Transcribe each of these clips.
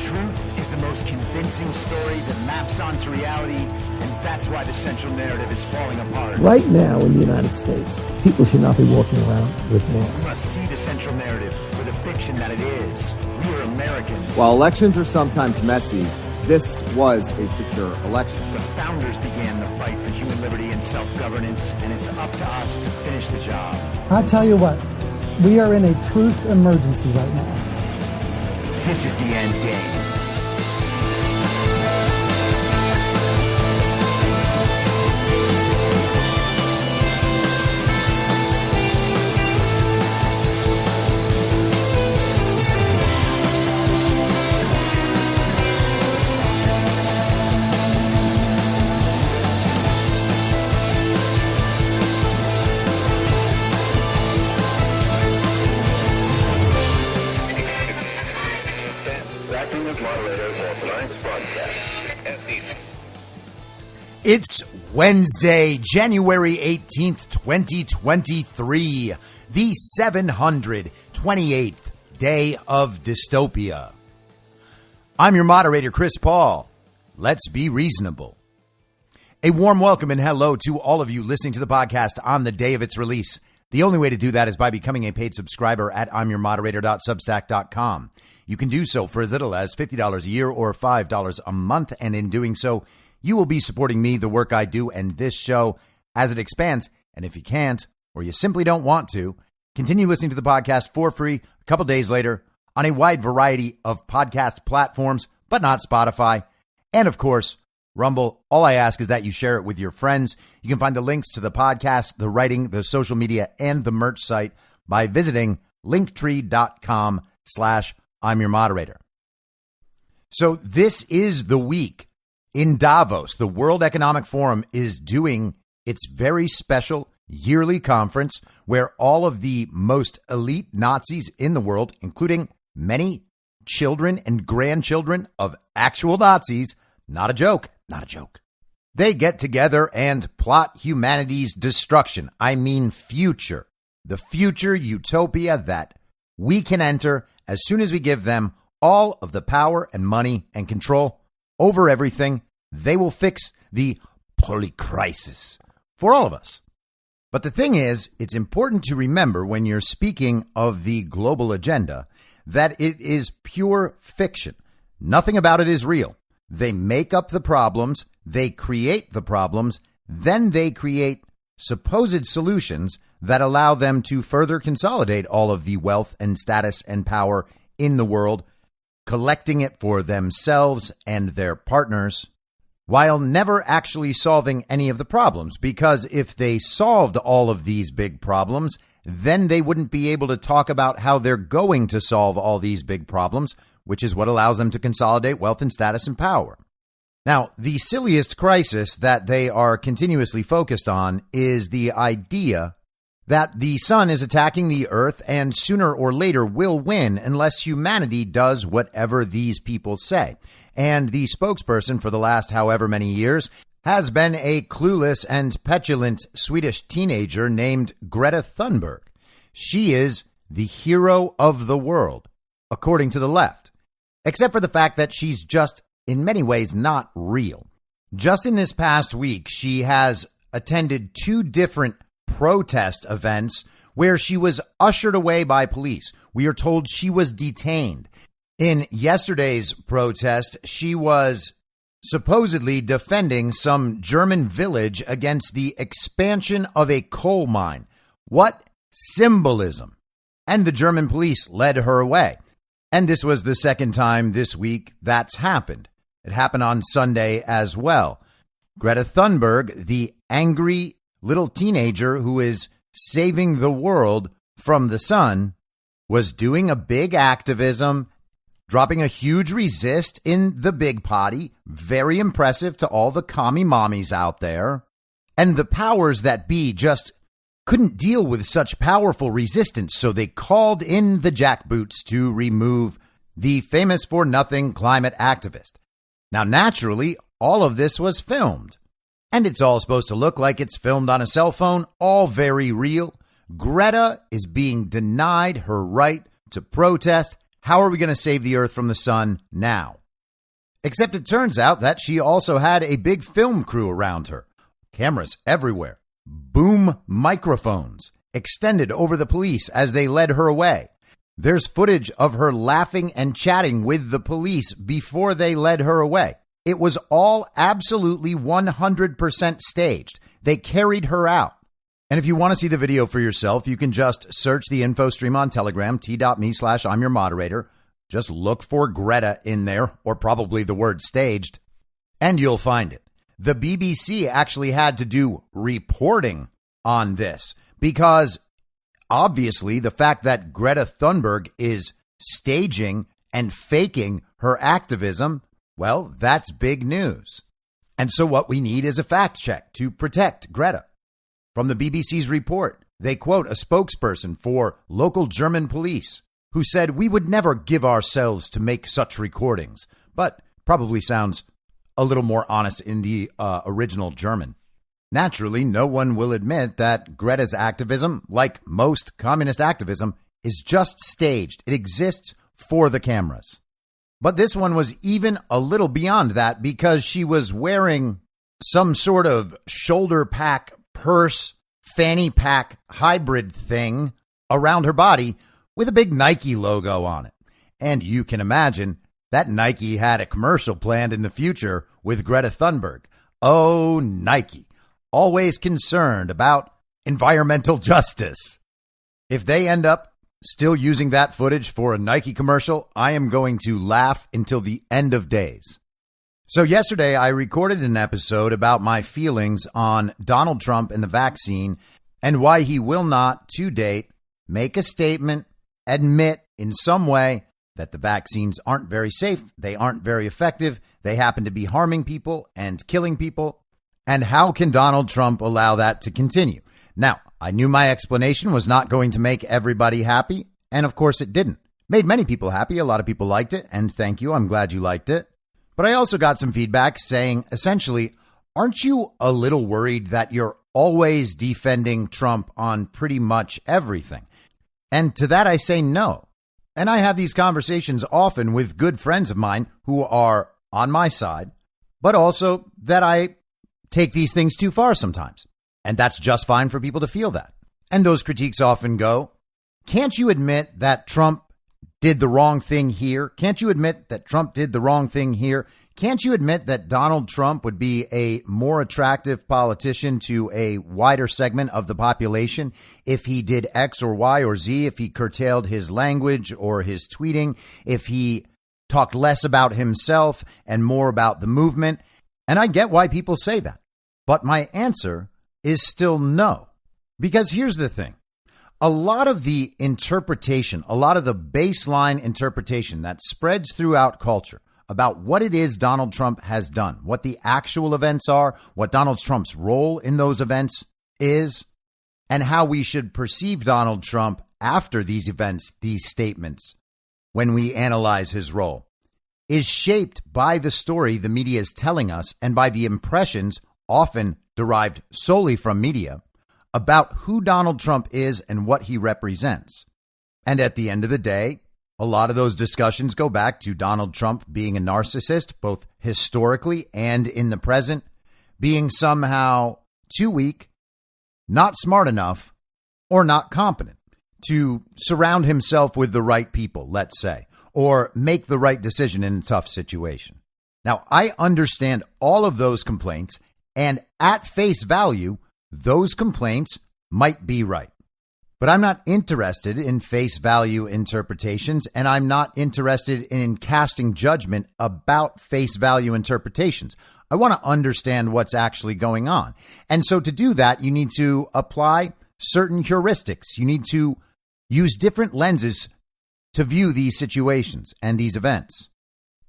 Truth is the most convincing story that maps onto reality, and that's why the central narrative is falling apart. Right now in the United States, people should not be walking around with masks. We must see the central narrative for the fiction that it is. We are Americans. While elections are sometimes messy, this was a secure election. The founders began the fight for human liberty and self-governance, and it's up to us to finish the job. I'll tell you what, we are in a truth emergency right now. This is the end game. It's Wednesday, January 18th, 2023, the 728th day of dystopia. I'm your moderator, Chris Paul. Let's be reasonable. A warm welcome and hello to all of you listening to the podcast on the day of its release. The only way to do that is by becoming a paid subscriber at imyourmoderator.substack.com. You can do so for as little as $50 a year or $5 a month, and in doing so, you will be supporting me, the work I do, and this show as it expands. And if you can't, or you simply don't want to, continue listening to the podcast for free a couple days later on a wide variety of podcast platforms, but not Spotify. And of course, Rumble. All I ask is that you share it with your friends. You can find the links to the podcast, the writing, the social media, and the merch site by visiting linktree.com/I'm your moderator. So this is the week in Davos. The World Economic Forum is doing its very special yearly conference where all of the most elite Nazis in the world, including many children and grandchildren of actual Nazis, not a joke, they get together and plot humanity's destruction. I mean future. The future utopia that we can enter as soon as we give them all of the power and money and control over everything. They will fix the polycrisis for all of us. But the thing is, it's important to remember when you're speaking of the global agenda that it is pure fiction. Nothing about it is real. They make up the problems, they create the problems, then they create supposed solutions that allow them to further consolidate all of the wealth and status and power in the world, collecting it for themselves and their partners, while never actually solving any of the problems. Because if they solved all of these big problems, then they wouldn't be able to talk about how they're going to solve all these big problems, which is what allows them to consolidate wealth and status and power. Now, the silliest crisis that they are continuously focused on is the idea that the sun is attacking the earth and sooner or later will win unless humanity does whatever these people say. And the spokesperson for the last however many years has been a clueless and petulant Swedish teenager named Greta Thunberg. She is the hero of the world, according to the left, except for the fact that she's just in many ways not real. Just in this past week, she has attended 2 different protest events where she was ushered away by police. We are told she was detained. In yesterday's protest, she was supposedly defending some German village against the expansion of a coal mine. What symbolism! And the German police led her away. And this was the second time this week that's happened. It happened on Sunday as well. Greta Thunberg, the angry little teenager who is saving the world from the sun, was doing a big activism, dropping a huge resist in the big potty. Very impressive to all the commie mommies out there. And the powers that be just couldn't deal with such powerful resistance, so they called in the jackboots to remove the famous for nothing climate activist. Now, naturally, all of this was filmed, and it's all supposed to look like it's filmed on a cell phone, all very real. Greta is being denied her right to protest How are we going to save the earth from the sun now? Except it turns out that she also had a big film crew around her. Cameras everywhere. Boom microphones extended over the police as they led her away. There's footage of her laughing and chatting with the police before they led her away. It was all absolutely 100% staged. They carried her out. And if you want to see the video for yourself, you can just search the info stream on Telegram, t.me/I'm your moderator. Just look for Greta in there, or probably the word staged, and you'll find it. The BBC actually had to do reporting on this because obviously the fact that Greta Thunberg is staging and faking her activism, well, that's big news. And so what we need is a fact check to protect Greta. From the BBC's report, they quote a spokesperson for local German police who said, "We would never give ourselves to make such recordings," but probably sounds a little more honest in the original German. Naturally, no one will admit that Greta's activism, like most communist activism, is just staged. It exists for the cameras. But this one was even a little beyond that because she was wearing some sort of shoulder pack, purse, fanny pack hybrid thing around her body with a big Nike logo on it. And you can imagine that Nike had a commercial planned in the future with Greta Thunberg. Oh, Nike, always concerned about environmental justice. If they end up still using that footage for a Nike commercial, I am going to laugh until the end of days. So yesterday, I recorded an episode about my feelings on Donald Trump and the vaccine and why he will not, to date, make a statement, admit in some way that the vaccines aren't very safe, they aren't very effective, they happen to be harming people and killing people. And how can Donald Trump allow that to continue? Now, I knew my explanation was not going to make everybody happy, and of course it didn't. Made many people happy, a lot of people liked it, and thank you, I'm glad you liked it. But I also got some feedback saying, essentially, aren't you a little worried that you're always defending Trump on pretty much everything? And to that I say no. And I have these conversations often with good friends of mine who are on my side, but also that I take these things too far sometimes. And that's just fine for people to feel that. And those critiques often go, can't you admit that Trump did the wrong thing here? Can't you admit that Trump did the wrong thing here? Can't you admit that Donald Trump would be a more attractive politician to a wider segment of the population if he did X or Y or Z, if he curtailed his language or his tweeting, if he talked less about himself and more about the movement? And I get why people say that. But my answer is still no. Because here's the thing. A lot of the interpretation, a lot of the baseline interpretation that spreads throughout culture about what it is Donald Trump has done, what the actual events are, what Donald Trump's role in those events is, and how we should perceive Donald Trump after these events, these statements, when we analyze his role, is shaped by the story the media is telling us and by the impressions, often derived solely from media, about who Donald Trump is and what he represents. And at the end of the day, a lot of those discussions go back to Donald Trump being a narcissist, both historically and in the present, being somehow too weak, not smart enough, or not competent to surround himself with the right people, let's say, or make the right decision in a tough situation. Now, I understand all of those complaints, and at face value, those complaints might be right. But I'm not interested in face value interpretations, and I'm not interested in casting judgment about face value interpretations. I want to understand what's actually going on. And so to do that, you need to apply certain heuristics. You need to use different lenses to view these situations and these events.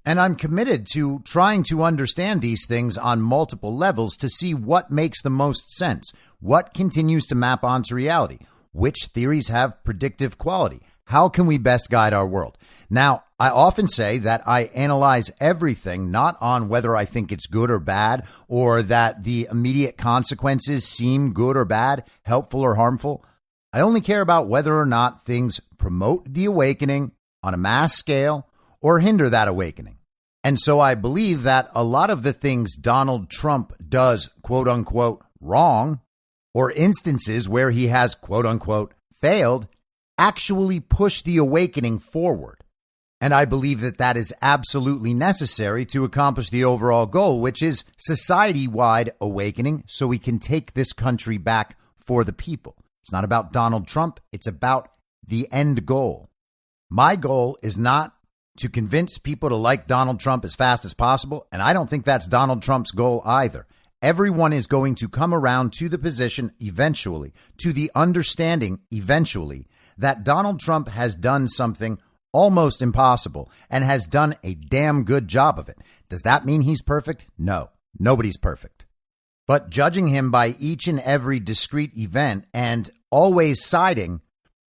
And I'm committed to trying to understand these things on multiple levels to see what makes the most sense, what continues to map onto reality, which theories have predictive quality. How can we best guide our world? Now, I often say that I analyze everything not on whether I think it's good or bad, or that the immediate consequences seem good or bad, helpful or harmful. I only care about whether or not things promote the awakening on a mass scale or hinder that awakening. And so I believe that a lot of the things Donald Trump does, quote unquote, wrong, or instances where he has, quote unquote, failed, actually push the awakening forward. And I believe that that is absolutely necessary to accomplish the overall goal, which is society-wide awakening so we can take this country back for the people. It's not about Donald Trump. It's about the end goal. My goal is not to convince people to like Donald Trump as fast as possible, and I don't think that's Donald Trump's goal either. Everyone is going to come around to the position eventually, to the understanding eventually, that Donald Trump has done something almost impossible and has done a damn good job of it. Does that mean he's perfect? No, nobody's perfect. But judging him by each and every discrete event and always siding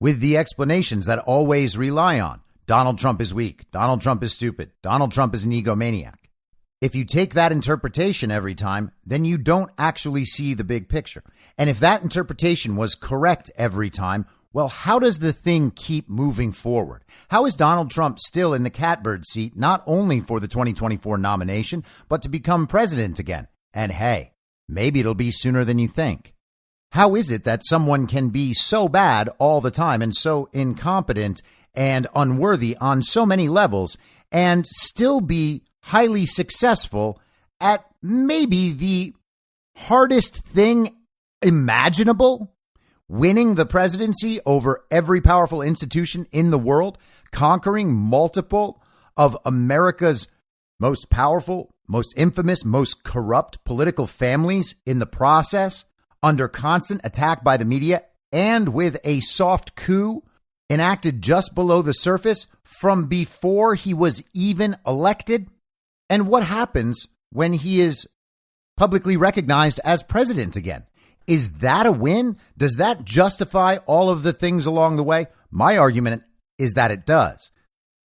with the explanations that always rely on Donald Trump is weak, Donald Trump is stupid, Donald Trump is an egomaniac. If you take that interpretation every time, then you don't actually see the big picture. And if that interpretation was correct every time, well, how does the thing keep moving forward? How is Donald Trump still in the catbird seat, not only for the 2024 nomination, but to become president again? And hey, maybe it'll be sooner than you think. How is it that someone can be so bad all the time and so incompetent and unworthy on so many levels and still be highly successful at maybe the hardest thing imaginable? Winning the presidency over every powerful institution in the world, conquering multiple of America's most powerful, most infamous, most corrupt political families in the process, under constant attack by the media, and with a soft coup enacted just below the surface from before he was even elected. And what happens when he is publicly recognized as president again? Is that a win? Does that justify all of the things along the way? My argument is that it does.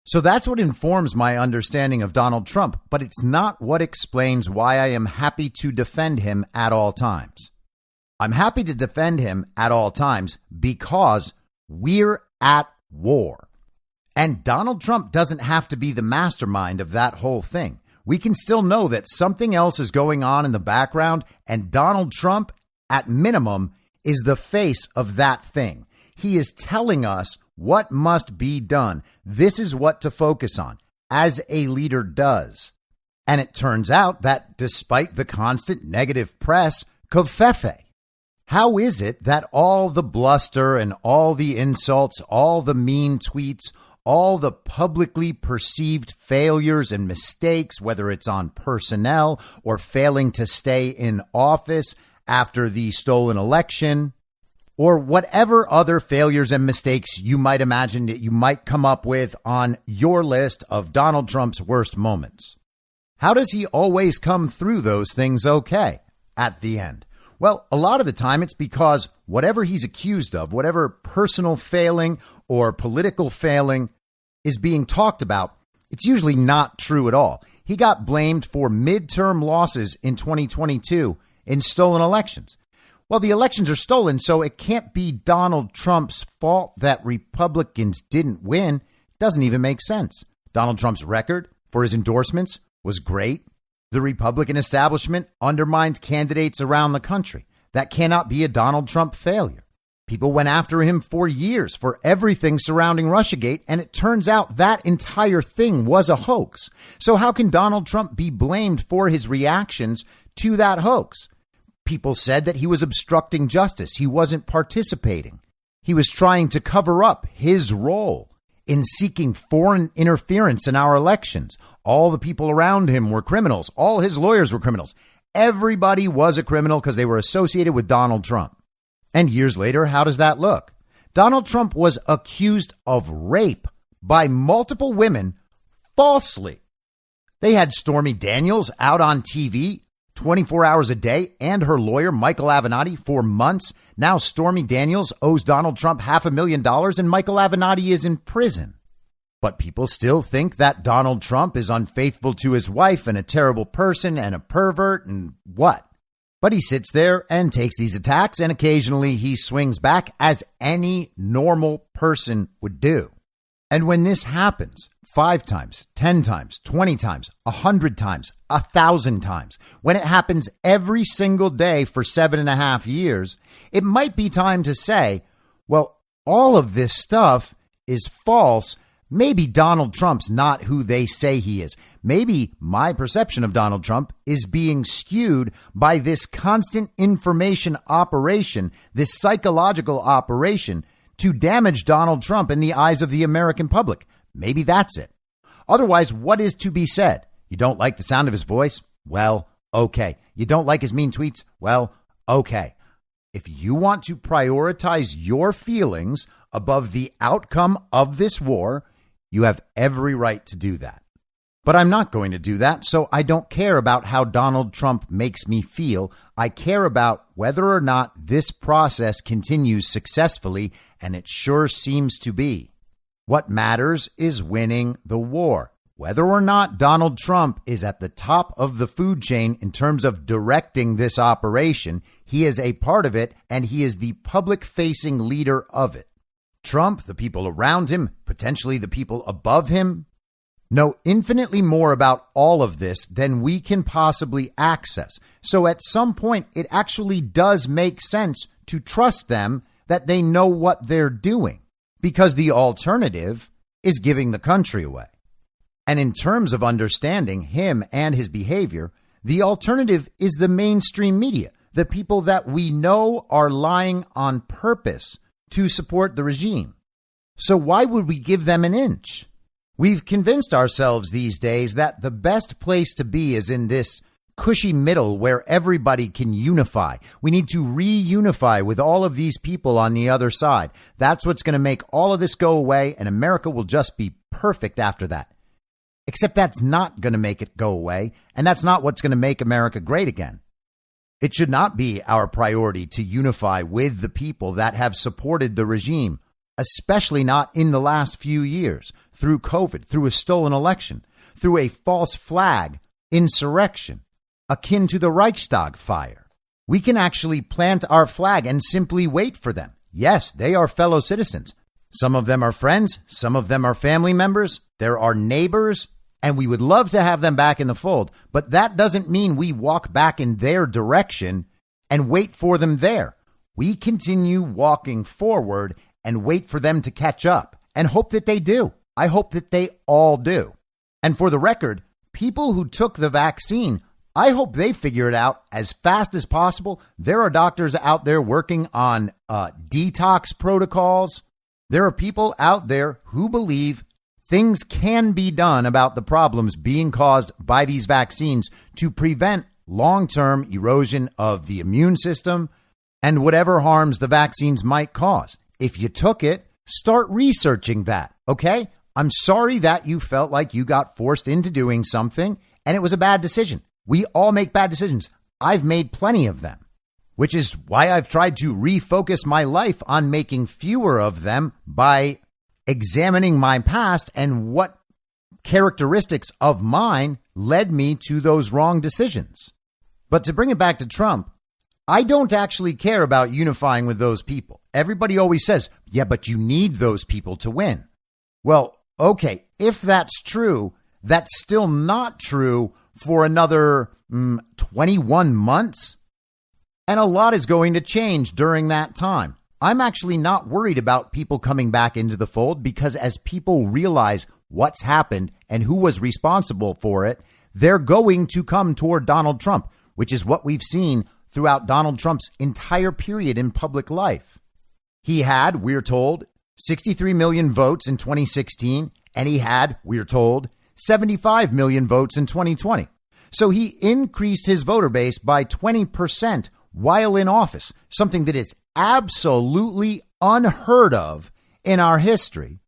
So that's what informs my understanding of Donald Trump, but it's not what explains why I am happy to defend him at all times. I'm happy to defend him at all times because we're at war. And Donald Trump doesn't have to be the mastermind of that whole thing. We can still know that something else is going on in the background, and Donald Trump, at minimum, is the face of that thing. He is telling us what must be done. This is what to focus on, as a leader does. And it turns out that despite the constant negative press, covfefe. How is it that all the bluster and all the insults, all the mean tweets, all the publicly perceived failures and mistakes, whether it's on personnel or failing to stay in office after the stolen election, or whatever other failures and mistakes you might imagine that you might come up with on your list of Donald Trump's worst moments. How does he always come through those things okay at the end? Well, a lot of the time it's because whatever he's accused of, whatever personal failing or political failing is being talked about, it's usually not true at all. He got blamed for midterm losses in 2022 in stolen elections. Well, the elections are stolen, so it can't be Donald Trump's fault that Republicans didn't win. Doesn't even make sense. Donald Trump's record for his endorsements was great. The Republican establishment undermined candidates around the country. That cannot be a Donald Trump failure. People went after him for years for everything surrounding Russiagate, and it turns out that entire thing was a hoax. So how can Donald Trump be blamed for his reactions to that hoax? People said that he was obstructing justice. He wasn't participating. He was trying to cover up his role in seeking foreign interference in our elections. All the people around him were criminals. All his lawyers were criminals. Everybody was a criminal because they were associated with Donald Trump. And years later, how does that look? Donald Trump was accused of rape by multiple women falsely. They had Stormy Daniels out on TV 24 hours a day and her lawyer, Michael Avenatti, for months. Now Stormy Daniels owes Donald Trump $500,000 and Michael Avenatti is in prison. But people still think that Donald Trump is unfaithful to his wife and a terrible person and a pervert and what? But he sits there and takes these attacks, and occasionally he swings back as any normal person would do. And when this happens 5 times, 10 times, 20 times, 100 times, 1,000 times, when it happens every single day for 7.5 years, it might be time to say, well, all of this stuff is false. Maybe Donald Trump's not who they say he is. Maybe my perception of Donald Trump is being skewed by this constant information operation, this psychological operation to damage Donald Trump in the eyes of the American public. Maybe that's it. Otherwise, what is to be said? You don't like the sound of his voice? Well, okay. You don't like his mean tweets? Well, okay. If you want to prioritize your feelings above the outcome of this war, you have every right to do that. But I'm not going to do that, so I don't care about how Donald Trump makes me feel. I care about whether or not this process continues successfully, and it sure seems to be. What matters is winning the war. Whether or not Donald Trump is at the top of the food chain in terms of directing this operation, he is a part of it, and he is the public-facing leader of it. Trump, the people around him, potentially the people above him, know infinitely more about all of this than we can possibly access. So at some point, it actually does make sense to trust them that they know what they're doing, because the alternative is giving the country away. And in terms of understanding him and his behavior, the alternative is the mainstream media, the people that we know are lying on purpose to support the regime. So why would we give them an inch? We've convinced ourselves these days that the best place to be is in this cushy middle where everybody can unify. We need to reunify with all of these people on the other side. That's what's going to make all of this go away, and America will just be perfect after that. Except that's not going to make it go away, and that's not what's going to make America great again. It should not be our priority to unify with the people that have supported the regime, especially not in the last few years, through COVID, through a stolen election, through a false flag insurrection, akin to the Reichstag fire. We can actually plant our flag and simply wait for them. Yes, they are fellow citizens. Some of them are friends. Some of them are family members. There are neighbors. And we would love to have them back in the fold. But that doesn't mean we walk back in their direction and wait for them there. We continue walking forward and wait for them to catch up and hope that they do. I hope that they all do. And for the record, people who took the vaccine, I hope they figure it out as fast as possible. There are doctors out there working on detox protocols. There are people out there who believe things can be done about the problems being caused by these vaccines to prevent long-term erosion of the immune system and whatever harms the vaccines might cause. If you took it, start researching that, okay? I'm sorry that you felt like you got forced into doing something and it was a bad decision. We all make bad decisions. I've made plenty of them, which is why I've tried to refocus my life on making fewer of them by examining my past and what characteristics of mine led me to those wrong decisions. But to bring it back to Trump, I don't actually care about unifying with those people. Everybody always says, yeah, but you need those people to win. Well, okay, if that's true, that's still not true for another 21 months. And a lot is going to change during that time. I'm actually not worried about people coming back into the fold because as people realize what's happened and who was responsible for it, they're going to come toward Donald Trump, which is what we've seen throughout Donald Trump's entire period in public life. He had, we're told, 63 million votes in 2016, and he had, we're told, 75 million votes in 2020. So he increased his voter base by 20% while in office, something that is absolutely unheard of in our history.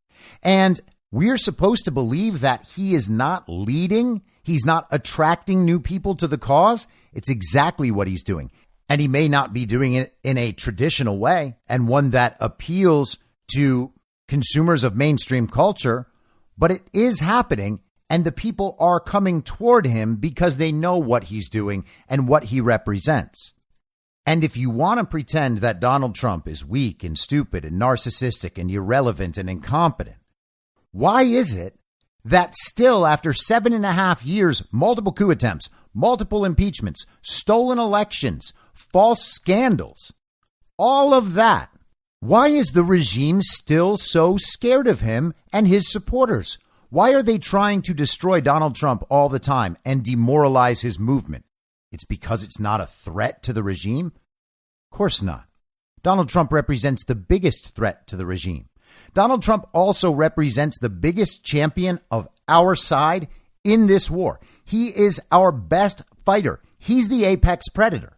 And we're supposed to believe that he is not leading. He's not attracting new people to the cause. It's exactly what he's doing. And he may not be doing it in a traditional way and one that appeals to consumers of mainstream culture, but it is happening. And the people are coming toward him because they know what he's doing and what he represents. And if you want to pretend that Donald Trump is weak and stupid and narcissistic and irrelevant and incompetent, Why is it that still, after 7.5 years, multiple coup attempts, multiple impeachments, stolen elections, false scandals, all of that, why is the regime still so scared of him and his supporters? Why are they trying to destroy Donald Trump all the time and demoralize his movement? It's because it's not a threat to the regime? Of course not. Donald Trump represents the biggest threat to the regime. Donald Trump also represents the biggest champion of our side in this war. He is our best fighter. He's the apex predator.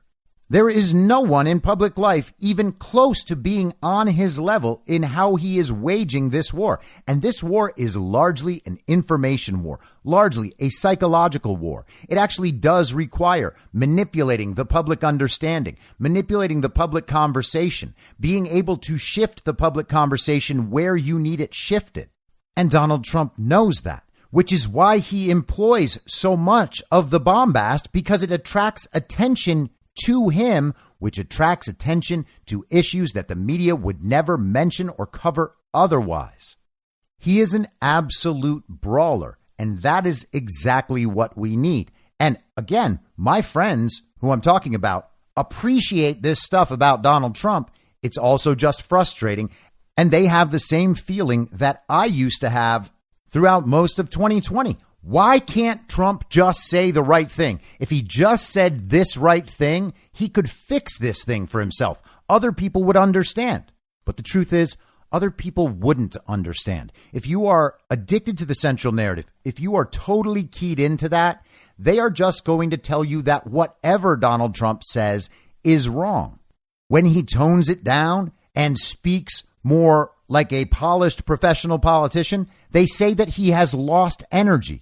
There is no one in public life even close to being on his level in how he is waging this war. And this war is largely an information war, largely a psychological war. It actually does require manipulating the public understanding, manipulating the public conversation, being able to shift the public conversation where you need it shifted. And Donald Trump knows that, which is why he employs so much of the bombast, because it attracts attention to him, which attracts attention to issues that the media would never mention or cover otherwise. He is an absolute brawler, and that is exactly what we need. And again, my friends who I'm talking about appreciate this stuff about Donald Trump. It's also just frustrating, and they have the same feeling that I used to have throughout most of 2020. Why can't Trump just say the right thing? If he just said this right thing, he could fix this thing for himself. Other people would understand. But the truth is, other people wouldn't understand. If you are addicted to the central narrative, if you are totally keyed into that, they are just going to tell you that whatever Donald Trump says is wrong. When he tones it down and speaks more like a polished professional politician, they say that he has lost energy.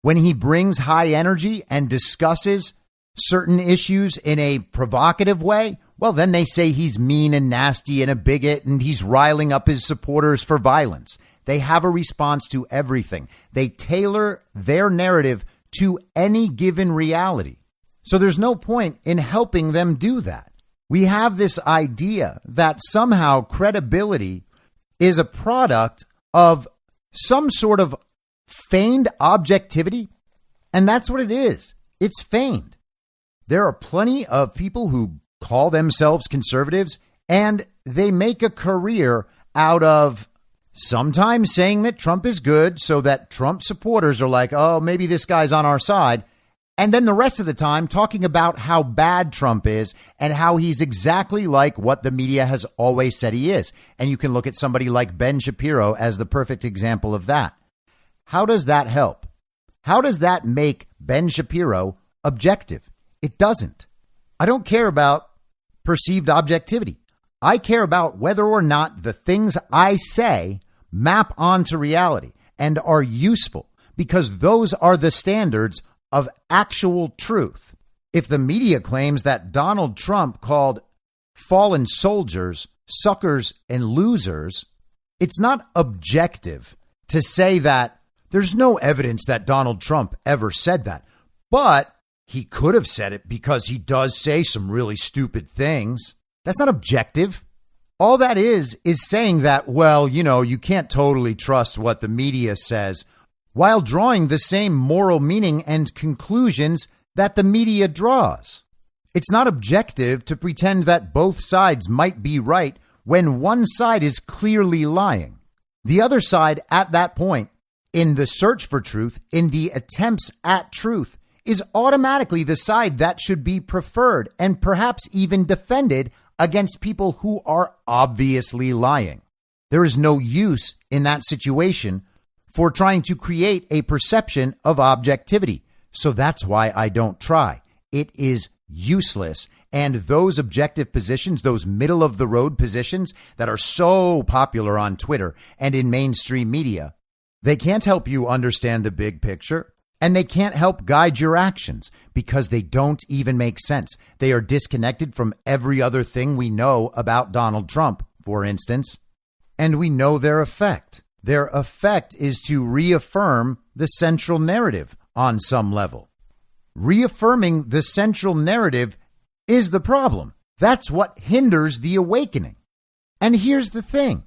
When he brings high energy and discusses certain issues in a provocative way, well, then they say he's mean and nasty and a bigot and he's riling up his supporters for violence. They have a response to everything. They tailor their narrative to any given reality. So there's no point in helping them do that. We have this idea that somehow credibility is a product of some sort of feigned objectivity, and that's what it is. It's feigned. There are plenty of people who call themselves conservatives, and they make a career out of sometimes saying that Trump is good so that Trump supporters are like, oh, maybe this guy's on our side. And then the rest of the time talking about how bad Trump is and how he's exactly like what the media has always said he is. And you can look at somebody like Ben Shapiro as the perfect example of that. How does that help? How does that make Ben Shapiro objective? It doesn't. I don't care about perceived objectivity. I care about whether or not the things I say map onto reality and are useful, because those are the standards of actual truth. If the media claims that Donald Trump called fallen soldiers suckers and losers, it's not objective to say that there's no evidence that Donald Trump ever said that. But he could have said it because he does say some really stupid things. That's not objective. All that is saying that, well, you can't totally trust what the media says, while drawing the same moral meaning and conclusions that the media draws. It's not objective to pretend that both sides might be right when one side is clearly lying. The other side at that point, in the search for truth, in the attempts at truth, is automatically the side that should be preferred and perhaps even defended against people who are obviously lying. There is no use in that situation for trying to create a perception of objectivity. So that's why I don't try. It is useless. And those objective positions, those middle of the road positions that are so popular on Twitter and in mainstream media, they can't help you understand the big picture, and they can't help guide your actions because they don't even make sense. They are disconnected from every other thing we know about Donald Trump, for instance, and we know their effect. Their effect is to reaffirm the central narrative on some level. Reaffirming the central narrative is the problem. That's what hinders the awakening. And here's the thing.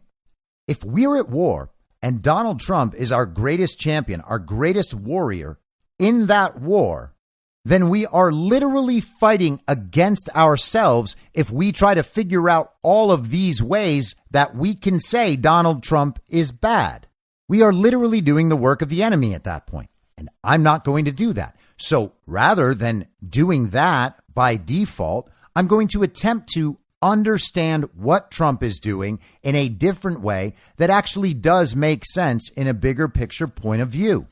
If we're at war and Donald Trump is our greatest champion, our greatest warrior in that war, then we are literally fighting against ourselves if we try to figure out all of these ways that we can say Donald Trump is bad. We are literally doing the work of the enemy at that point, and I'm not going to do that. So rather than doing that by default, I'm going to attempt to understand what Trump is doing in a different way that actually does make sense in a bigger picture point of view.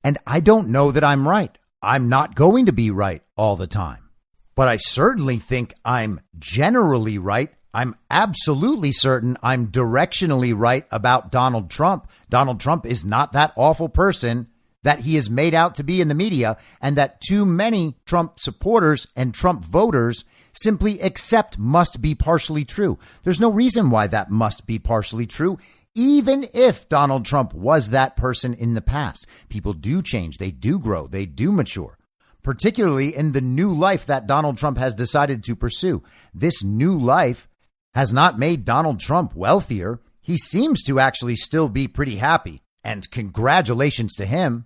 And I don't know that I'm right. I'm not going to be right all the time, but I certainly think I'm generally right. I'm absolutely certain I'm directionally right about Donald Trump. Donald Trump is not that awful person that he is made out to be in the media, and that too many Trump supporters and Trump voters simply accept must be partially true. There's no reason why that must be partially true. Even if Donald Trump was that person in the past, people do change, they do grow, they do mature, particularly in the new life that Donald Trump has decided to pursue. This new life has not made Donald Trump wealthier. He seems to actually still be pretty happy, and congratulations to him.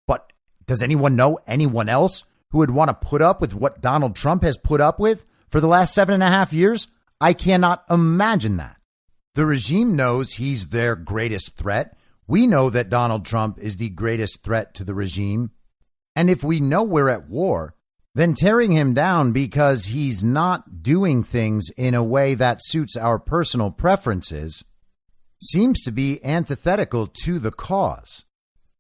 But does anyone know anyone else who would want to put up with what Donald Trump has put up with for the last 7.5 years? I cannot imagine that. The regime knows he's their greatest threat. We know that Donald Trump is the greatest threat to the regime. And if we know we're at war, then tearing him down because he's not doing things in a way that suits our personal preferences seems to be antithetical to the cause,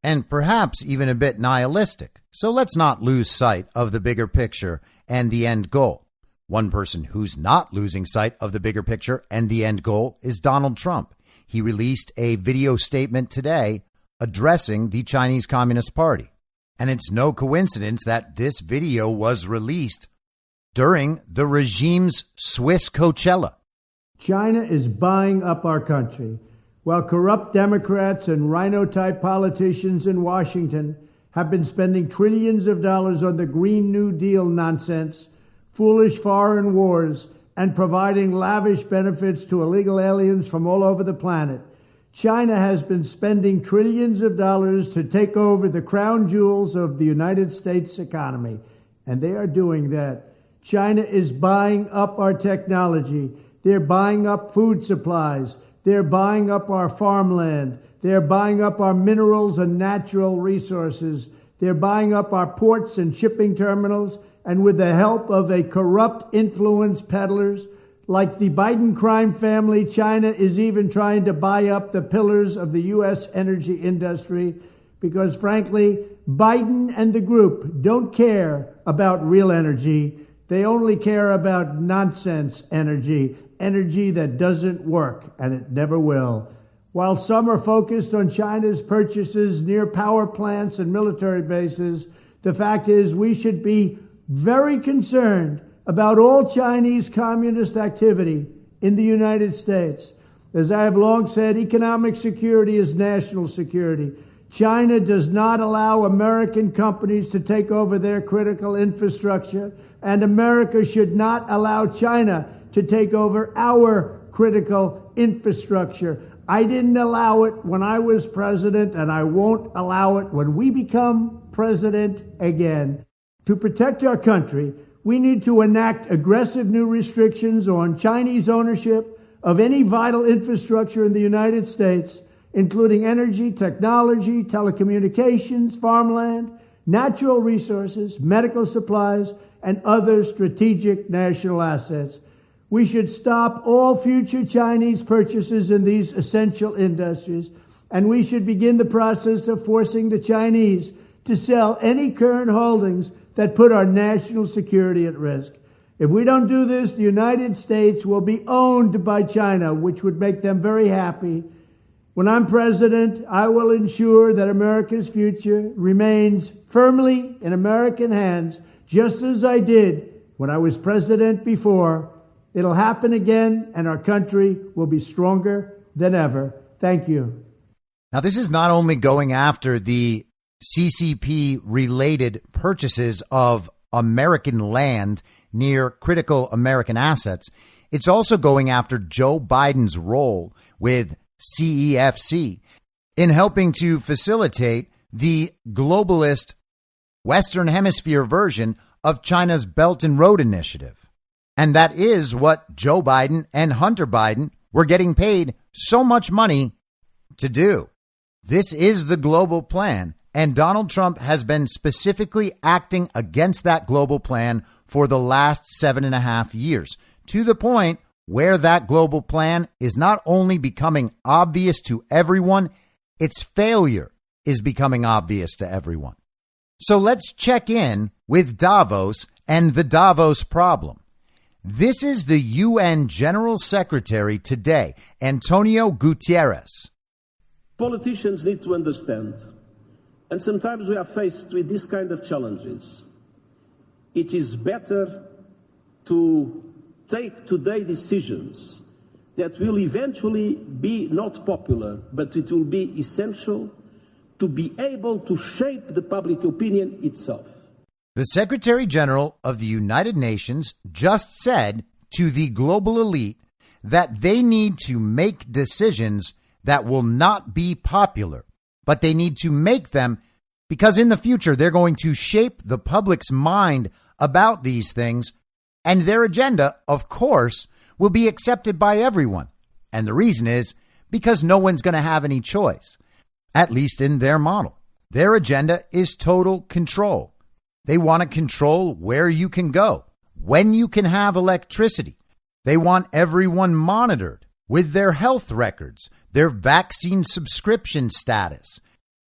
and perhaps even a bit nihilistic. So let's not lose sight of the bigger picture and the end goal. One person who's not losing sight of the bigger picture and the end goal is Donald Trump. He released a video statement today addressing the Chinese Communist Party. And it's no coincidence that this video was released during the regime's Swiss Coachella. China is buying up our country, while corrupt Democrats and rhino-type politicians in Washington have been spending trillions of dollars on the Green New Deal nonsense, foolish foreign wars, and providing lavish benefits to illegal aliens from all over the planet. China has been spending trillions of dollars to take over the crown jewels of the United States economy, and they are doing that. China is buying up our technology. They're buying up food supplies. They're buying up our farmland. They're buying up our minerals and natural resources. They're buying up our ports and shipping terminals. And with the help of a corrupt influence peddlers like the Biden crime family, China is even trying to buy up the pillars of the U.S. energy industry because, frankly, Biden and the group don't care about real energy. They only care about nonsense energy, energy that doesn't work, and it never will. While some are focused on China's purchases near power plants and military bases, the fact is we should be very concerned about all Chinese communist activity in the United States. As I have long said, economic security is national security. China does not allow American companies to take over their critical infrastructure, and America should not allow China to take over our critical infrastructure. I didn't allow it when I was president, and I won't allow it when we become president again. To protect our country, we need to enact aggressive new restrictions on Chinese ownership of any vital infrastructure in the United States, including energy, technology, telecommunications, farmland, natural resources, medical supplies, and other strategic national assets. We should stop all future Chinese purchases in these essential industries, and we should begin the process of forcing the Chinese to sell any current holdings that put our national security at risk. If we don't do this, the United States will be owned by China, which would make them very happy. When I'm president, I will ensure that America's future remains firmly in American hands, just as I did when I was president before. It'll happen again, and our country will be stronger than ever. Thank you. Now, this is not only going after the CCP-related purchases of American land near critical American assets. It's also going after Joe Biden's role with CEFC, in helping to facilitate the globalist Western Hemisphere version of China's Belt and Road Initiative. And that is what Joe Biden and Hunter Biden were getting paid so much money to do. This is the global plan, and Donald Trump has been specifically acting against that global plan for the last 7.5 years, to the point where that global plan is not only becoming obvious to everyone, its failure is becoming obvious to everyone. So let's check in with Davos and the Davos problem. This is the UN General Secretary today, Antonio Guterres. Politicians need to understand, and sometimes we are faced with this kind of challenges. It is better to take today decisions that will eventually be not popular, but it will be essential to be able to shape the public opinion itself. The Secretary General of the United Nations just said to the global elite that they need to make decisions that will not be popular, but they need to make them because in the future they're going to shape the public's mind about these things, and their agenda, of course, will be accepted by everyone. And the reason is because no one's going to have any choice, at least in their model. Their agenda is total control. They want to control where you can go, when you can have electricity. They want everyone monitored with their health records, their vaccine subscription status,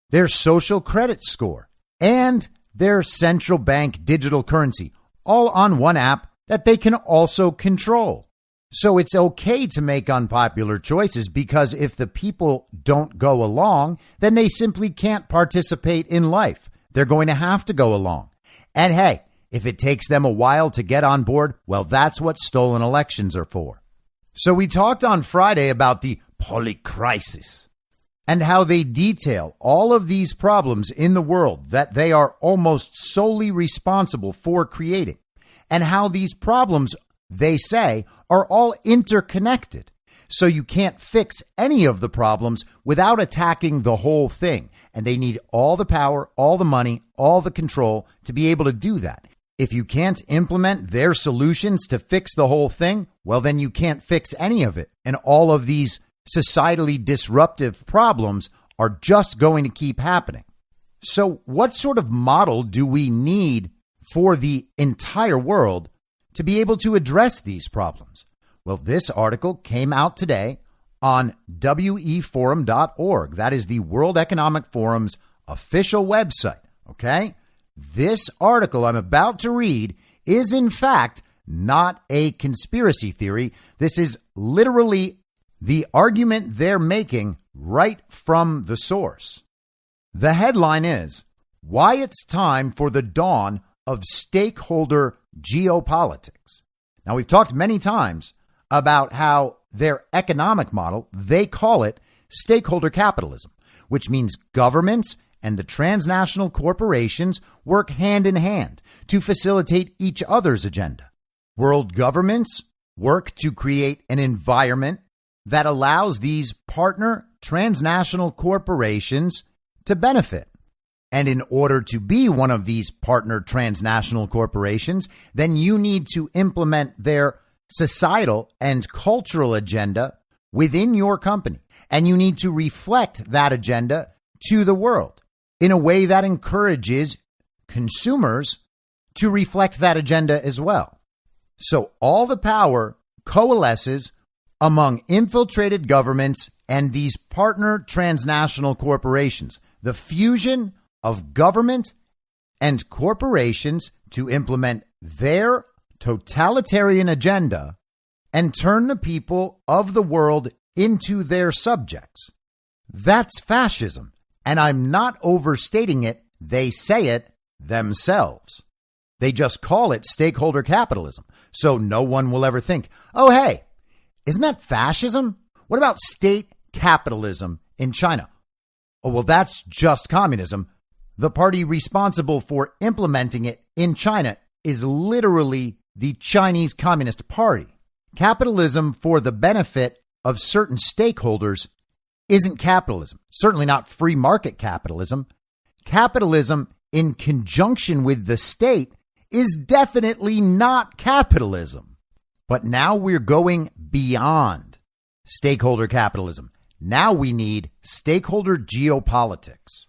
their social credit score, and their central bank digital currency, all on one app that they can also control. So it's okay to make unpopular choices because if the people don't go along, then they simply can't participate in life. They're going to have to go along. And hey, if it takes them a while to get on board, well, that's what stolen elections are for. So we talked on Friday about the polycrisis and how they detail all of these problems in the world that they are almost solely responsible for creating, and how these problems, they say, are all interconnected. So you can't fix any of the problems without attacking the whole thing. And they need all the power, all the money, all the control to be able to do that. If you can't implement their solutions to fix the whole thing, well, then you can't fix any of it. And all of these societally disruptive problems are just going to keep happening. So what sort of model do we need for the entire world to be able to address these problems? Well, this article came out today on weforum.org. That is the World Economic Forum's official website. Okay? This article I'm about to read is, in fact, not a conspiracy theory. This is literally the argument they're making right from the source. The headline is, Why It's Time for the Dawn of Stakeholder Geopolitics. Now, we've talked many times about how their economic model, they call it stakeholder capitalism, which means governments and the transnational corporations work hand in hand to facilitate each other's agenda. World governments work to create an environment that allows these partner transnational corporations to benefit. And in order to be one of these partner transnational corporations, then you need to implement their societal and cultural agenda within your company. And you need to reflect that agenda to the world in a way that encourages consumers to reflect that agenda as well. So all the power coalesces among infiltrated governments and these partner transnational corporations. The fusion of government and corporations to implement their totalitarian agenda and turn the people of the world into their subjects. That's fascism, and I'm not overstating it. They say it themselves. They just call it stakeholder capitalism, so no one will ever think, oh, hey, isn't that fascism? What about state capitalism in China? Oh, well, that's just communism. The party responsible for implementing it in China is literally the Chinese Communist Party. Capitalism for the benefit of certain stakeholders isn't capitalism, certainly not free market capitalism. Capitalism in conjunction with the state is definitely not capitalism. But now we're going beyond stakeholder capitalism. Now we need stakeholder geopolitics.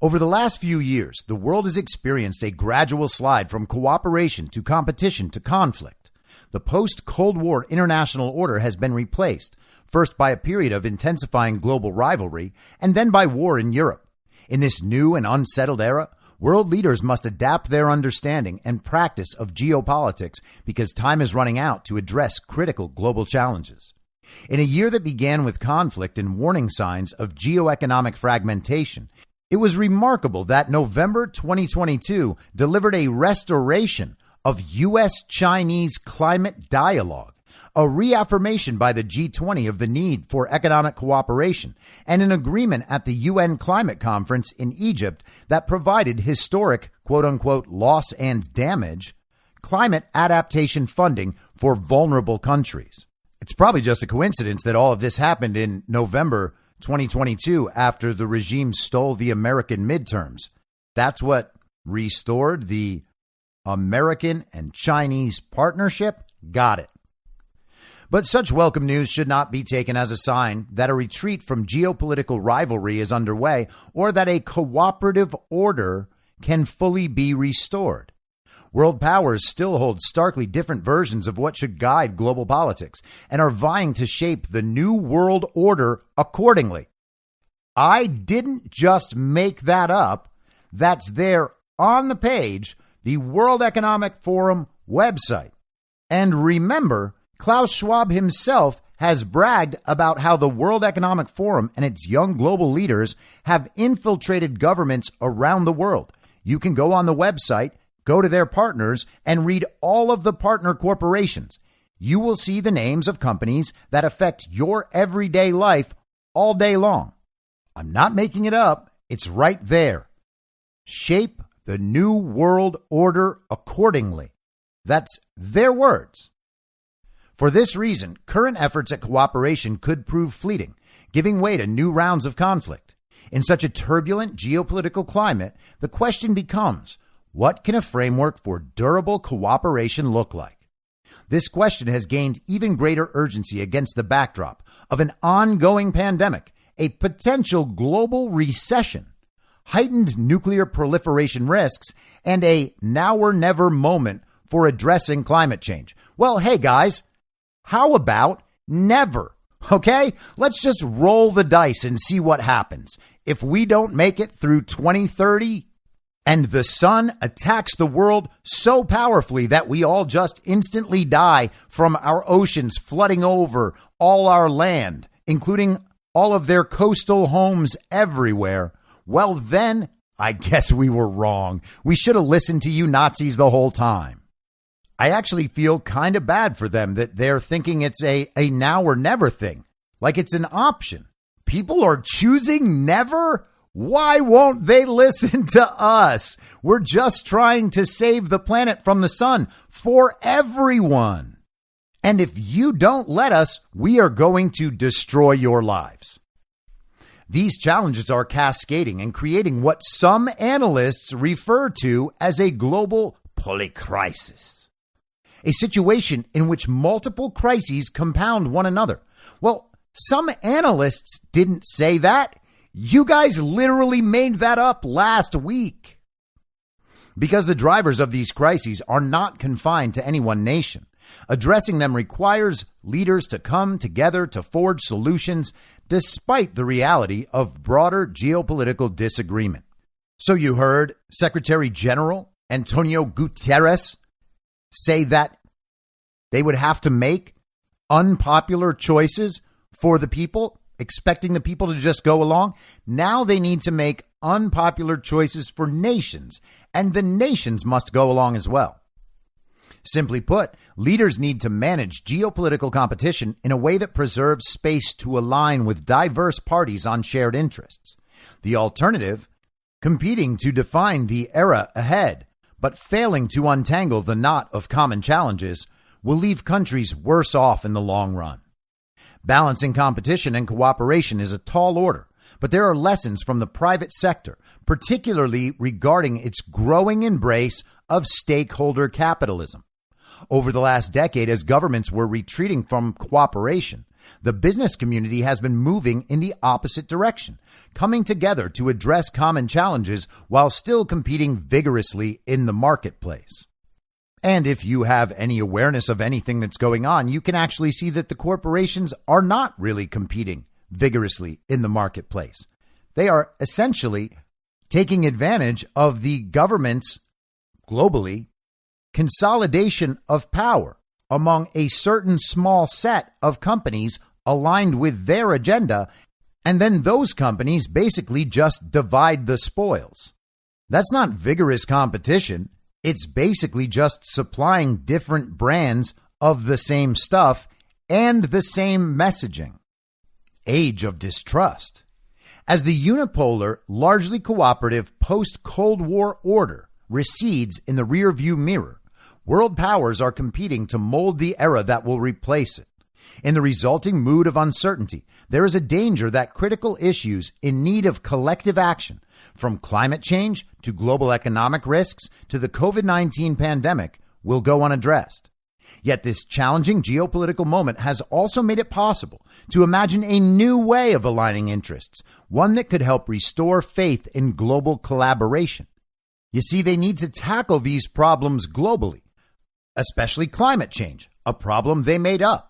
Over the last few years, the world has experienced a gradual slide from cooperation to competition to conflict. The post-Cold War international order has been replaced, first by a period of intensifying global rivalry, and then by war in Europe. In this new and unsettled era, world leaders must adapt their understanding and practice of geopolitics because time is running out to address critical global challenges. In a year that began with conflict and warning signs of geoeconomic fragmentation, it was remarkable that November 2022 delivered a restoration of U.S.-Chinese climate dialogue, a reaffirmation by the G20 of the need for economic cooperation, and an agreement at the UN Climate Conference in Egypt that provided historic, quote-unquote, loss and damage, climate adaptation funding for vulnerable countries. It's probably just a coincidence that all of this happened in November 2022 after the regime stole the American midterms. That's what restored the American and Chinese partnership? Got it. But such welcome news should not be taken as a sign that a retreat from geopolitical rivalry is underway or that a cooperative order can fully be restored. World powers still hold starkly different versions of what should guide global politics and are vying to shape the new world order accordingly. I didn't just make that up. That's there on the page, the World Economic Forum website. And remember, Klaus Schwab himself has bragged about how the World Economic Forum and its young global leaders have infiltrated governments around the world. You can go on the website, go to their partners, and read all of the partner corporations. You will see the names of companies that affect your everyday life all day long. I'm not making it up. It's right there. Shape the new world order accordingly. That's their words. For this reason, current efforts at cooperation could prove fleeting, giving way to new rounds of conflict. In such a turbulent geopolitical climate, the question becomes, what can a framework for durable cooperation look like? This question has gained even greater urgency against the backdrop of an ongoing pandemic, a potential global recession, heightened nuclear proliferation risks, and a now or never moment for addressing climate change. Well, hey guys, how about never? Okay, let's just roll the dice and see what happens. If we don't make it through 2030 and the sun attacks the world so powerfully that we all just instantly die from our oceans flooding over all our land, including all of their coastal homes everywhere, well then, I guess we were wrong. We should have listened to you Nazis the whole time. I actually feel kind of bad for them that they're thinking it's a now or never thing, like it's an option. People are choosing never? Why won't they listen to us? We're just trying to save the planet from the sun for everyone. And if you don't let us, we are going to destroy your lives. These challenges are cascading and creating what some analysts refer to as a global polycrisis, a situation in which multiple crises compound one another. Well, some analysts didn't say that. You guys literally made that up last week. Because the drivers of these crises are not confined to any one nation. Addressing them requires leaders to come together to forge solutions despite the reality of broader geopolitical disagreement. So you heard Secretary General Antonio Guterres say that they would have to make unpopular choices for the people, expecting the people to just go along. Now they need to make unpopular choices for nations, and the nations must go along as well. Simply put, leaders need to manage geopolitical competition in a way that preserves space to align with diverse parties on shared interests. The alternative, competing to define the era ahead, but failing to untangle the knot of common challenges, will leave countries worse off in the long run. Balancing competition and cooperation is a tall order, but there are lessons from the private sector, particularly regarding its growing embrace of stakeholder capitalism. Over the last decade, as governments were retreating from cooperation, the business community has been moving in the opposite direction, coming together to address common challenges while still competing vigorously in the marketplace. And if you have any awareness of anything that's going on, you can actually see that the corporations are not really competing vigorously in the marketplace. They are essentially taking advantage of the government's globally consolidation of power among a certain small set of companies aligned with their agenda, and then those companies basically just divide the spoils. That's not vigorous competition. It's basically just supplying different brands of the same stuff and the same messaging. Age of distrust. As the unipolar, largely cooperative post-Cold War order recedes in the rearview mirror, world powers are competing to mold the era that will replace it. In the resulting mood of uncertainty, there is a danger that critical issues in need of collective action, from climate change to global economic risks to the COVID-19 pandemic, will go unaddressed. Yet this challenging geopolitical moment has also made it possible to imagine a new way of aligning interests, one that could help restore faith in global collaboration. You see, they need to tackle these problems globally, especially climate change, a problem they made up.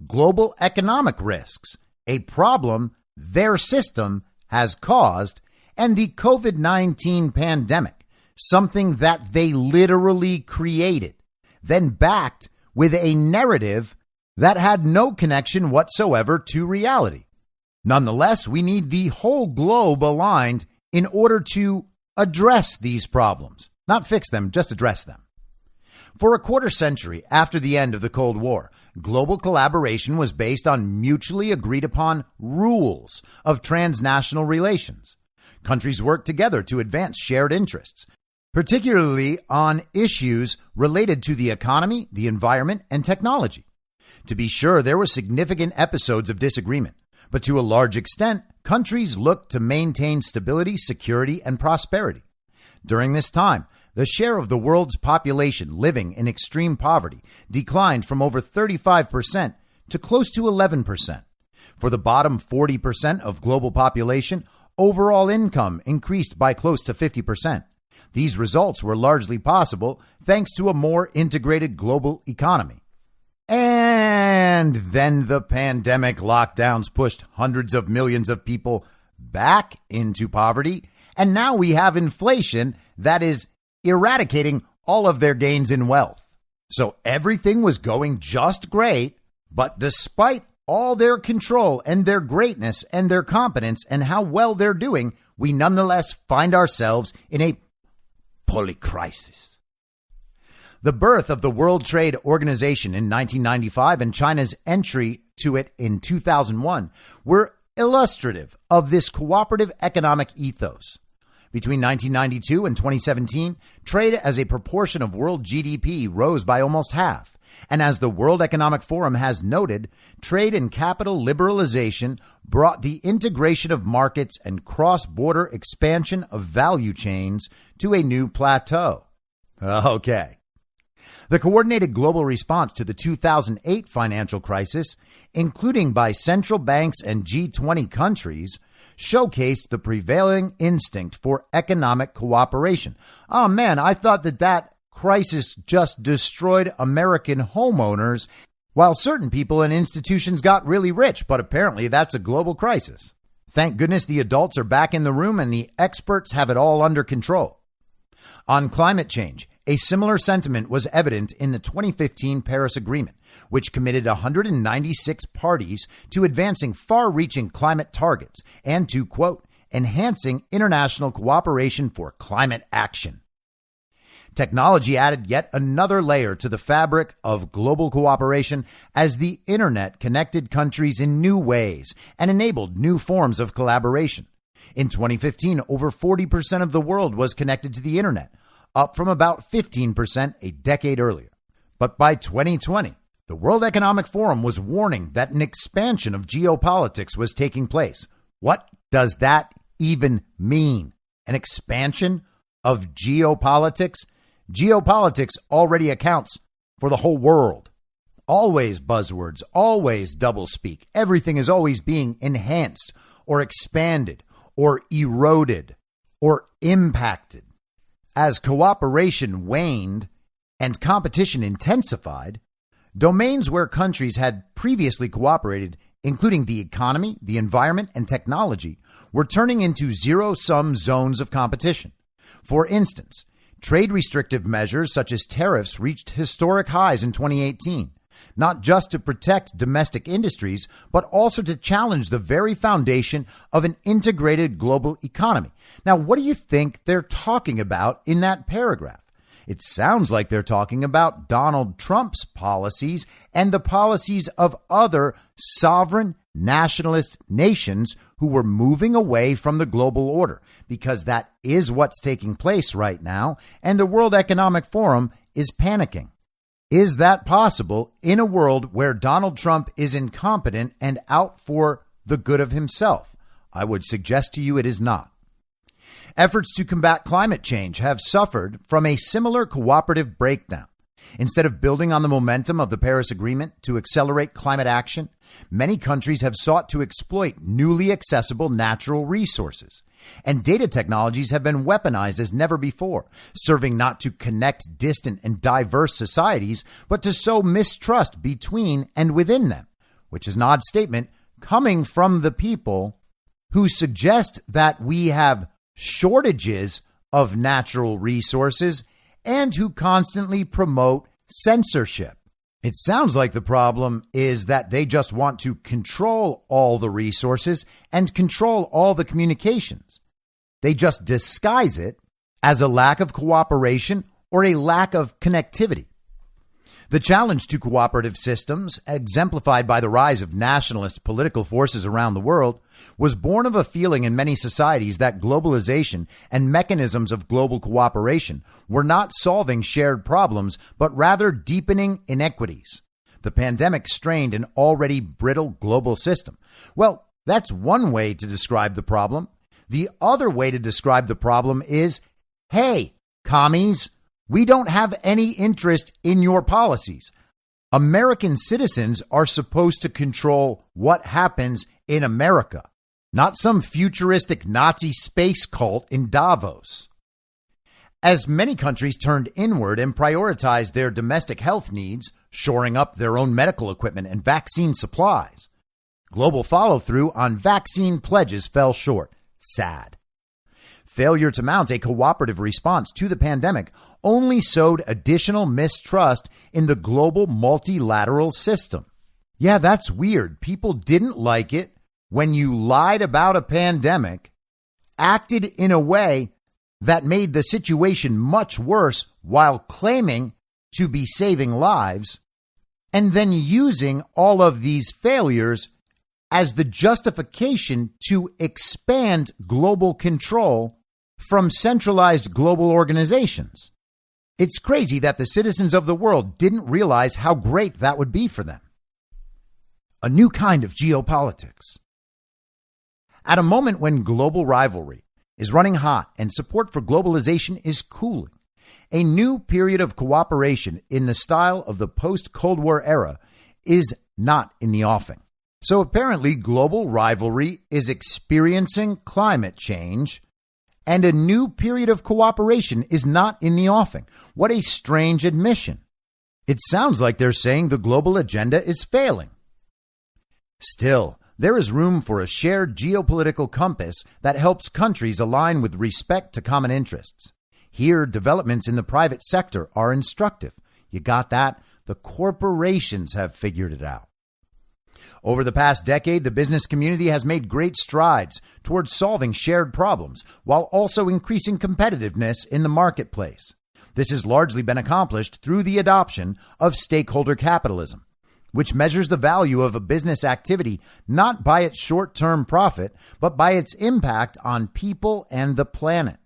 Global economic risks, a problem their system has caused, and the COVID-19 pandemic, something that they literally created, then backed with a narrative that had no connection whatsoever to reality. Nonetheless, we need the whole globe aligned in order to address these problems. Not fix them, just address them. For a quarter century after the end of the Cold War, global collaboration was based on mutually agreed upon rules of transnational relations. Countries worked together to advance shared interests, particularly on issues related to the economy, the environment, and technology. To be sure, there were significant episodes of disagreement, but to a large extent, countries looked to maintain stability, security, and prosperity. During this time, the share of the world's population living in extreme poverty declined from over 35% to close to 11%. For the bottom 40% of global population, overall income increased by close to 50%. These results were largely possible thanks to a more integrated global economy. And then the pandemic lockdowns pushed hundreds of millions of people back into poverty, and now we have inflation that is eradicating all of their gains in wealth. So everything was going just great, but despite all their control and their greatness and their competence and how well they're doing, we nonetheless find ourselves in a polycrisis. The birth of the World Trade Organization in 1995 and China's entry to it in 2001 were illustrative of this cooperative economic ethos. Between 1992 and 2017, trade as a proportion of world GDP rose by almost half. And as the World Economic Forum has noted, trade and capital liberalization brought the integration of markets and cross-border expansion of value chains to a new plateau. Okay. The coordinated global response to the 2008 financial crisis, including by central banks and G20 countries, showcased the prevailing instinct for economic cooperation. Oh man, I thought that crisis just destroyed American homeowners while certain people and institutions got really rich, but apparently that's a global crisis. Thank goodness the adults are back in the room and the experts have it all under control. On climate change, a similar sentiment was evident in the 2015 Paris Agreement, which committed 196 parties to advancing far-reaching climate targets and to, quote, enhancing international cooperation for climate action. Technology added yet another layer to the fabric of global cooperation as the internet connected countries in new ways and enabled new forms of collaboration. In 2015, over 40% of the world was connected to the internet, up from about 15% a decade earlier. But by 2020, The World Economic Forum was warning that an expansion of geopolitics was taking place. What does that even mean? An expansion of geopolitics? Geopolitics already accounts for the whole world. Always buzzwords, always doublespeak. Everything is always being enhanced or expanded or eroded or impacted. As cooperation waned and competition intensified, domains where countries had previously cooperated, including the economy, the environment, and technology, were turning into zero-sum zones of competition. For instance, trade restrictive measures such as tariffs reached historic highs in 2018, not just to protect domestic industries, but also to challenge the very foundation of an integrated global economy. Now, what do you think they're talking about in that paragraph? It sounds like they're talking about Donald Trump's policies and the policies of other sovereign nationalist nations who were moving away from the global order, because that is what's taking place right now, and the World Economic Forum is panicking. Is that possible in a world where Donald Trump is incompetent and out for the good of himself? I would suggest to you it is not. Efforts to combat climate change have suffered from a similar cooperative breakdown. Instead of building on the momentum of the Paris Agreement to accelerate climate action, many countries have sought to exploit newly accessible natural resources. And data technologies have been weaponized as never before, serving not to connect distant and diverse societies, but to sow mistrust between and within them, which is an odd statement coming from the people who suggest that we have shortages of natural resources and who constantly promote censorship. It sounds like the problem is that they just want to control all the resources and control all the communications. They just disguise it as a lack of cooperation or a lack of connectivity. The challenge to cooperative systems, exemplified by the rise of nationalist political forces around the world, was born of a feeling in many societies that globalization and mechanisms of global cooperation were not solving shared problems, but rather deepening inequities. The pandemic strained an already brittle global system. Well, that's one way to describe the problem. The other way to describe the problem is, hey, commies, we don't have any interest in your policies. American citizens are supposed to control what happens in America, not some futuristic Nazi space cult in Davos. As many countries turned inward and prioritized their domestic health needs, shoring up their own medical equipment and vaccine supplies, global follow-through on vaccine pledges fell short. Sad. Failure to mount a cooperative response to the pandemic only sowed additional mistrust in the global multilateral system. Yeah, that's weird. People didn't like it when you lied about a pandemic, acted in a way that made the situation much worse while claiming to be saving lives, and then using all of these failures as the justification to expand global control from centralized global organizations. It's crazy that the citizens of the world didn't realize how great that would be for them. A new kind of geopolitics. At a moment when global rivalry is running hot and support for globalization is cooling, a new period of cooperation in the style of the post-Cold War era is not in the offing. So apparently global rivalry is experiencing climate change, and a new period of cooperation is not in the offing. What a strange admission. It sounds like they're saying the global agenda is failing. Still, there is room for a shared geopolitical compass that helps countries align with respect to common interests. Here, developments in the private sector are instructive. You got that? The corporations have figured it out. Over the past decade, the business community has made great strides towards solving shared problems while also increasing competitiveness in the marketplace. This has largely been accomplished through the adoption of stakeholder capitalism, which measures the value of a business activity not by its short-term profit, but by its impact on people and the planet.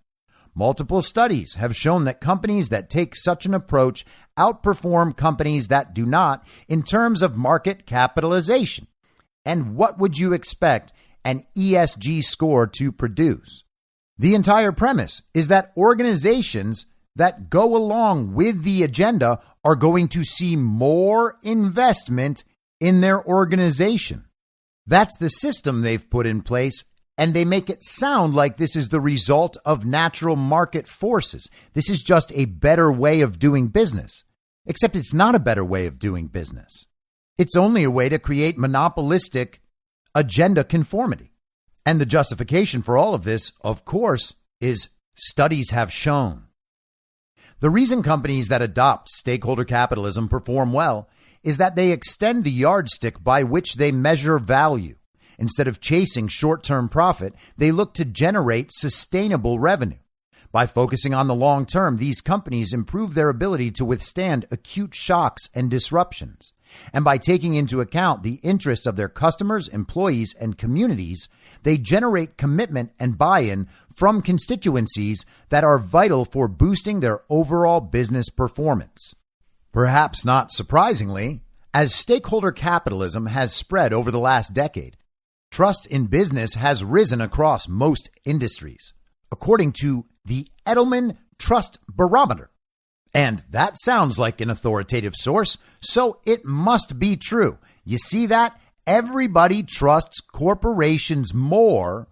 Multiple studies have shown that companies that take such an approach outperform companies that do not in terms of market capitalization. And what would you expect an ESG score to produce? The entire premise is that organizations that go along with the agenda are going to see more investment in their organization. That's the system they've put in place, and they make it sound like this is the result of natural market forces. This is just a better way of doing business. Except it's not a better way of doing business. It's only a way to create monopolistic agenda conformity. And the justification for all of this, of course, is studies have shown. The reason companies that adopt stakeholder capitalism perform well is that they extend the yardstick by which they measure value. Instead of chasing short-term profit, they look to generate sustainable revenue. By focusing on the long term, these companies improve their ability to withstand acute shocks and disruptions. And by taking into account the interests of their customers, employees, and communities, they generate commitment and buy-in from constituencies that are vital for boosting their overall business performance. Perhaps not surprisingly, as stakeholder capitalism has spread over the last decade, trust in business has risen across most industries, according to the Edelman Trust Barometer. And that sounds like an authoritative source, so it must be true. You see that? Everybody trusts corporations more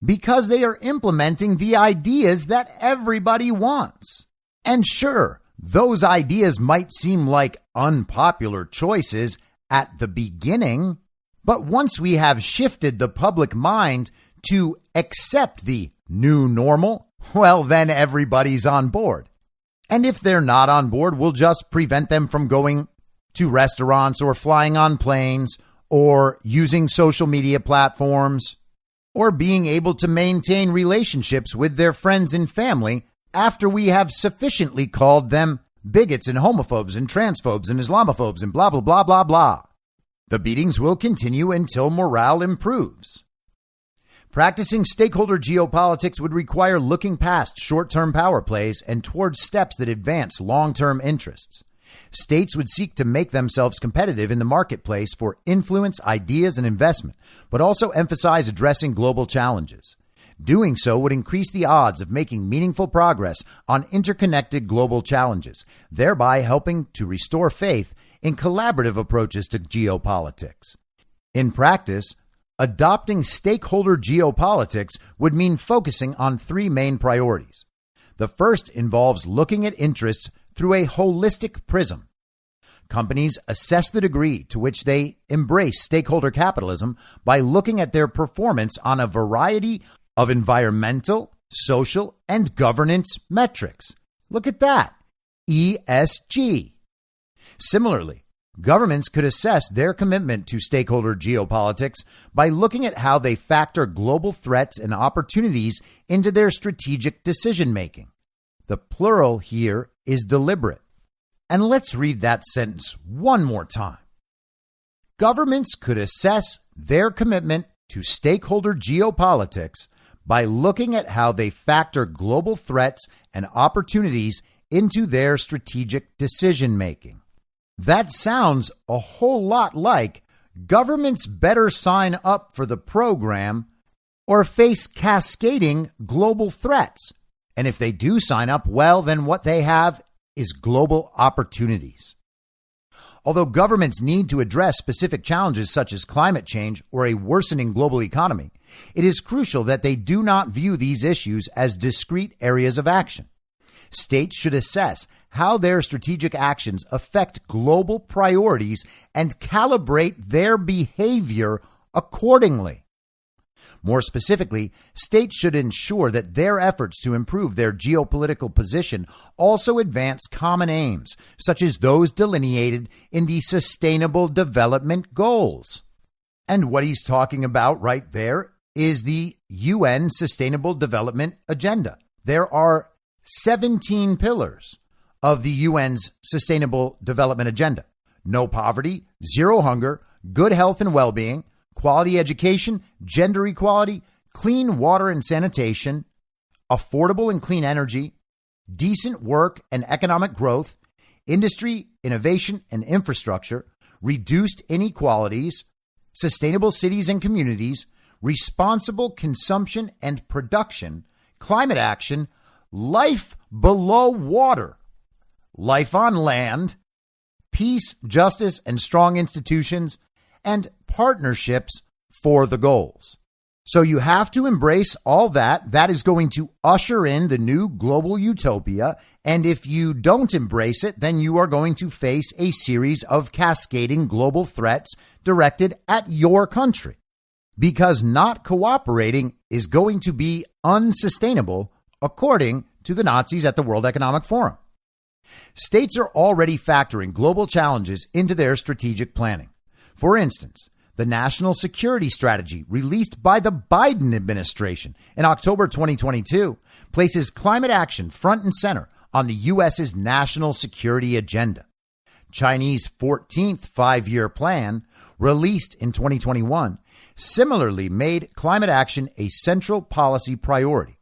because they are implementing the ideas that everybody wants. And sure, those ideas might seem like unpopular choices at the beginning, but once we have shifted the public mind to accept the new normal, well, then everybody's on board. And if they're not on board, we'll just prevent them from going to restaurants or flying on planes or using social media platforms or being able to maintain relationships with their friends and family after we have sufficiently called them bigots and homophobes and transphobes and Islamophobes and blah, blah, blah, blah, blah. The beatings will continue until morale improves. Practicing stakeholder geopolitics would require looking past short-term power plays and towards steps that advance long-term interests. States would seek to make themselves competitive in the marketplace for influence, ideas, and investment, but also emphasize addressing global challenges. Doing so would increase the odds of making meaningful progress on interconnected global challenges, thereby helping to restore faith in collaborative approaches to geopolitics. In practice, adopting stakeholder geopolitics would mean focusing on three main priorities. The first involves looking at interests through a holistic prism. Companies assess the degree to which they embrace stakeholder capitalism by looking at their performance on a variety of environmental, social, and governance metrics. Look at that. ESG. Similarly, governments could assess their commitment to stakeholder geopolitics by looking at how they factor global threats and opportunities into their strategic decision-making. The plural here is deliberate. And let's read that sentence one more time. Governments could assess their commitment to stakeholder geopolitics by looking at how they factor global threats and opportunities into their strategic decision-making. That sounds a whole lot like governments better sign up for the program or face cascading global threats. And if they do sign up, well, then what they have is global opportunities. Although governments need to address specific challenges such as climate change or a worsening global economy, it is crucial that they do not view these issues as discrete areas of action. States should assess how their strategic actions affect global priorities and calibrate their behavior accordingly. More specifically, states should ensure that their efforts to improve their geopolitical position also advance common aims, such as those delineated in the Sustainable Development Goals. And what he's talking about right there is the UN Sustainable Development Agenda. There are 17 pillars of the UN's Sustainable Development Agenda. No poverty, zero hunger, good health and well-being, quality education, gender equality, clean water and sanitation, affordable and clean energy, decent work and economic growth, industry, innovation, and infrastructure, reduced inequalities, sustainable cities and communities, responsible consumption and production, climate action, life below water, life on land, peace, justice, and strong institutions, and partnerships for the goals. So you have to embrace all that. That is going to usher in the new global utopia. And if you don't embrace it, then you are going to face a series of cascading global threats directed at your country. Because not cooperating is going to be unsustainable, according to the Nazis at the World Economic Forum. States are already factoring global challenges into their strategic planning. For instance, the National Security Strategy released by the Biden administration in October 2022 places climate action front and center on the U.S.'s national security agenda. Chinese 14th five-year plan, released in 2021, similarly made climate action a central policy priority.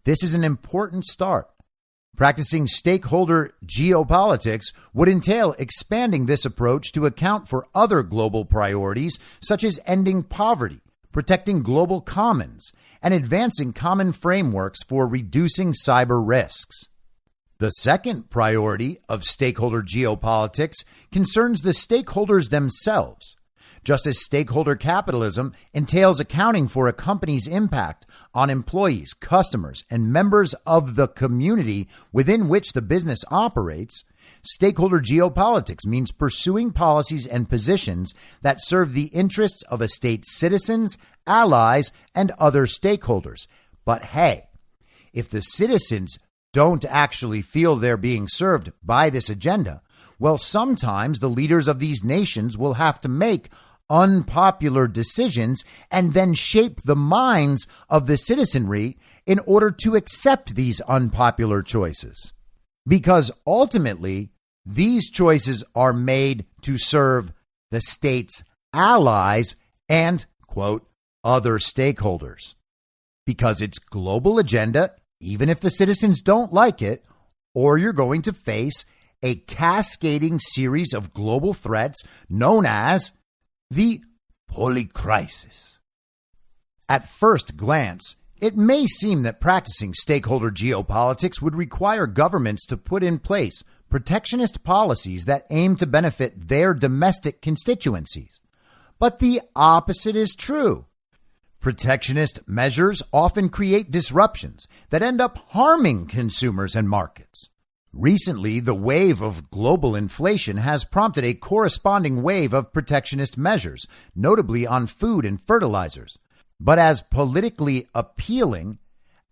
This is an important start. Practicing stakeholder geopolitics would entail expanding this approach to account for other global priorities, such as ending poverty, protecting global commons, and advancing common frameworks for reducing cyber risks. The second priority of stakeholder geopolitics concerns the stakeholders themselves. Just as stakeholder capitalism entails accounting for a company's impact on employees, customers, and members of the community within which the business operates, stakeholder geopolitics means pursuing policies and positions that serve the interests of a state's citizens, allies, and other stakeholders. But hey, if the citizens don't actually feel they're being served by this agenda, well, sometimes the leaders of these nations will have to make unpopular decisions and then shape the minds of the citizenry in order to accept these unpopular choices. Because ultimately, these choices are made to serve the state's allies and, quote, other stakeholders. Because it's global agenda, even if the citizens don't like it, or you're going to face a cascading series of global threats known as the polycrisis. At first glance, it may seem that practicing stakeholder geopolitics would require governments to put in place protectionist policies that aim to benefit their domestic constituencies. But the opposite is true. Protectionist measures often create disruptions that end up harming consumers and markets. Recently, the wave of global inflation has prompted a corresponding wave of protectionist measures, notably on food and fertilizers. But as politically appealing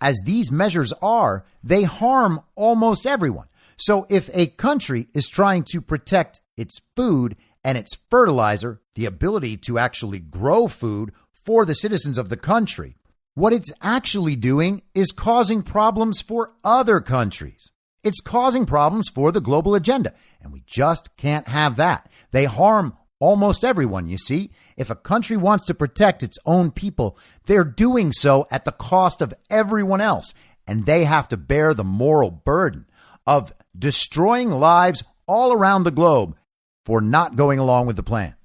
as these measures are, they harm almost everyone. So if a country is trying to protect its food and its fertilizer, the ability to actually grow food for the citizens of the country, what it's actually doing is causing problems for other countries. It's causing problems for the global agenda, and we just can't have that. They harm almost everyone, you see. If a country wants to protect its own people, they're doing so at the cost of everyone else, and they have to bear the moral burden of destroying lives all around the globe for not going along with the plan.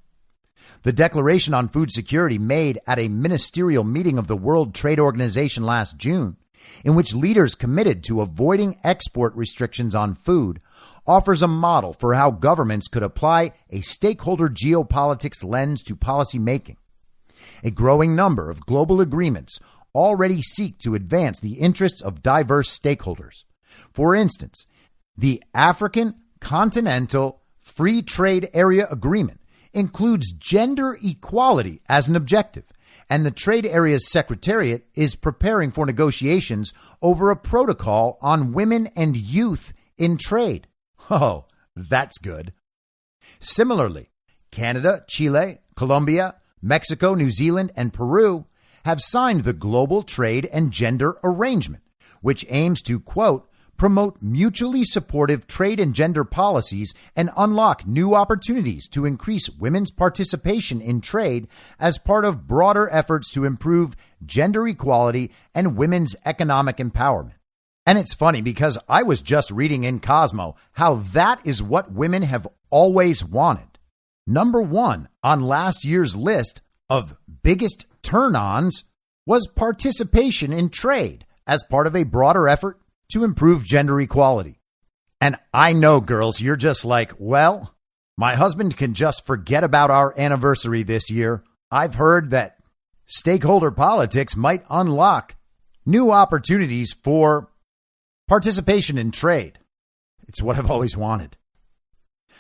The Declaration on Food Security made at a ministerial meeting of the World Trade Organization last June, in which leaders committed to avoiding export restrictions on food, offers a model for how governments could apply a stakeholder geopolitics lens to policy making. A growing number of global agreements already seek to advance the interests of diverse stakeholders. For instance, the African Continental Free Trade Area Agreement includes gender equality as an objective, and the Trade Area's Secretariat is preparing for negotiations over a protocol on women and youth in trade. Oh, that's good. Similarly, Canada, Chile, Colombia, Mexico, New Zealand, and Peru have signed the Global Trade and Gender Arrangement, which aims to, quote, promote mutually supportive trade and gender policies, and unlock new opportunities to increase women's participation in trade as part of broader efforts to improve gender equality and women's economic empowerment. And it's funny because I was just reading in Cosmo how that is what women have always wanted. Number one on last year's list of biggest turn-ons was participation in trade as part of a broader effort to improve gender equality. And I know, girls, you're just like, well, my husband can just forget about our anniversary this year. I've heard that stakeholder politics might unlock new opportunities for participation in trade. It's what I've always wanted.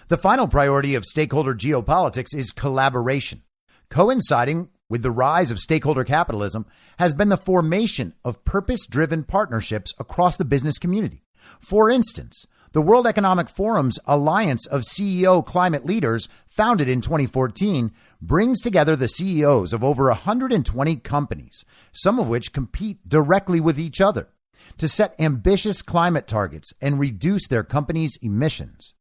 The final priority of stakeholder geopolitics is collaboration. Coinciding with the rise of stakeholder capitalism has been the formation of purpose-driven partnerships across the business community. For instance, the World Economic Forum's Alliance of CEO Climate Leaders, founded in 2014, brings together the CEOs of over 120 companies, some of which compete directly with each other, to set ambitious climate targets and reduce their companies' emissions.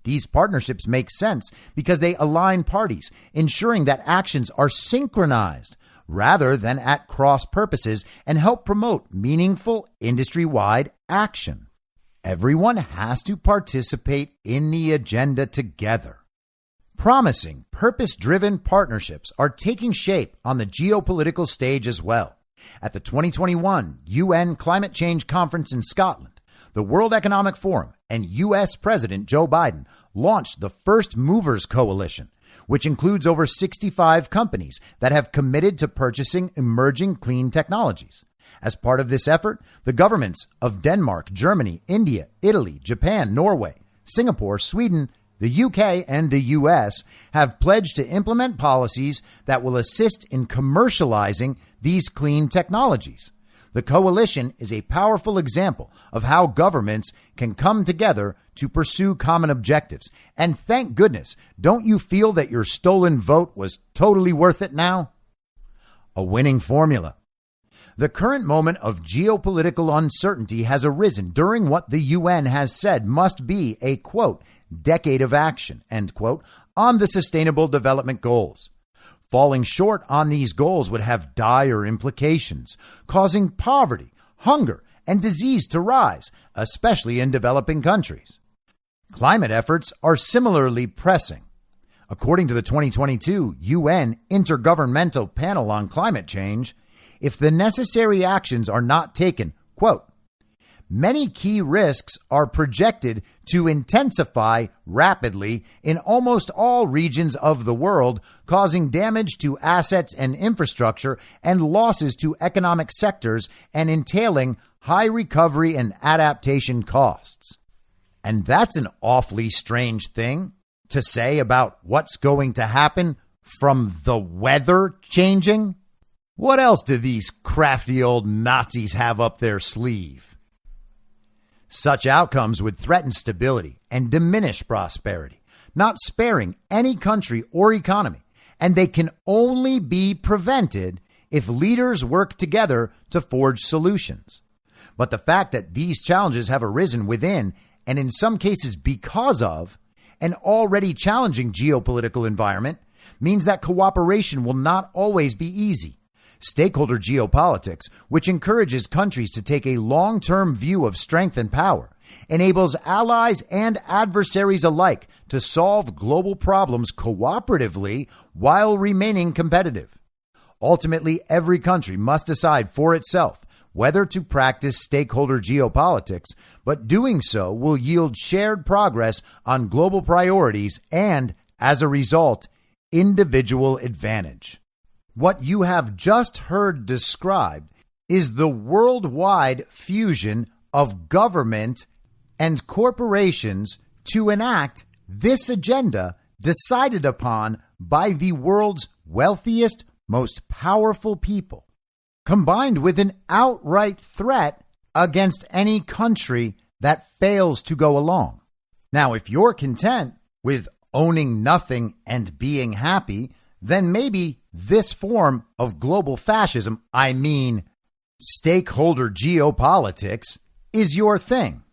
These partnerships make sense because they align parties, ensuring that actions are synchronized rather than at cross purposes, and help promote meaningful industry-wide action. Everyone has to participate in the agenda together. Promising, purpose-driven partnerships are taking shape on the geopolitical stage as well. At the 2021 UN Climate Change Conference in Scotland, the World Economic Forum and U.S. President Joe Biden launched the First Movers Coalition, which includes over 65 companies that have committed to purchasing emerging clean technologies. As part of this effort, the governments of Denmark, Germany, India, Italy, Japan, Norway, Singapore, Sweden, the UK, and the US have pledged to implement policies that will assist in commercializing these clean technologies. The coalition is a powerful example of how governments can come together to pursue common objectives. And thank goodness, don't you feel that your stolen vote was totally worth it now? A winning formula. The current moment of geopolitical uncertainty has arisen during what the UN has said must be a, quote, decade of action, end quote, on the Sustainable Development Goals. Falling short on these goals would have dire implications, causing poverty, hunger, and disease to rise, especially in developing countries. Climate efforts are similarly pressing. According to the 2022 UN Intergovernmental Panel on Climate Change, if the necessary actions are not taken, quote, many key risks are projected to intensify rapidly in almost all regions of the world, causing damage to assets and infrastructure and losses to economic sectors and entailing high recovery and adaptation costs. And that's an awfully strange thing to say about what's going to happen from the weather changing. What else do these crafty old Nazis have up their sleeve? Such outcomes would threaten stability and diminish prosperity, not sparing any country or economy, and they can only be prevented if leaders work together to forge solutions. But the fact that these challenges have arisen within, and in some cases because of, an already challenging geopolitical environment means that cooperation will not always be easy. Stakeholder geopolitics, which encourages countries to take a long-term view of strength and power, enables allies and adversaries alike to solve global problems cooperatively while remaining competitive. Ultimately, every country must decide for itself whether to practice stakeholder geopolitics, but doing so will yield shared progress on global priorities and, as a result, individual advantage. What you have just heard described is the worldwide fusion of government and corporations to enact this agenda decided upon by the world's wealthiest, most powerful people, combined with an outright threat against any country that fails to go along. Now, if you're content with owning nothing and being happy, then maybe this form of global fascism, I mean stakeholder geopolitics, is your thing.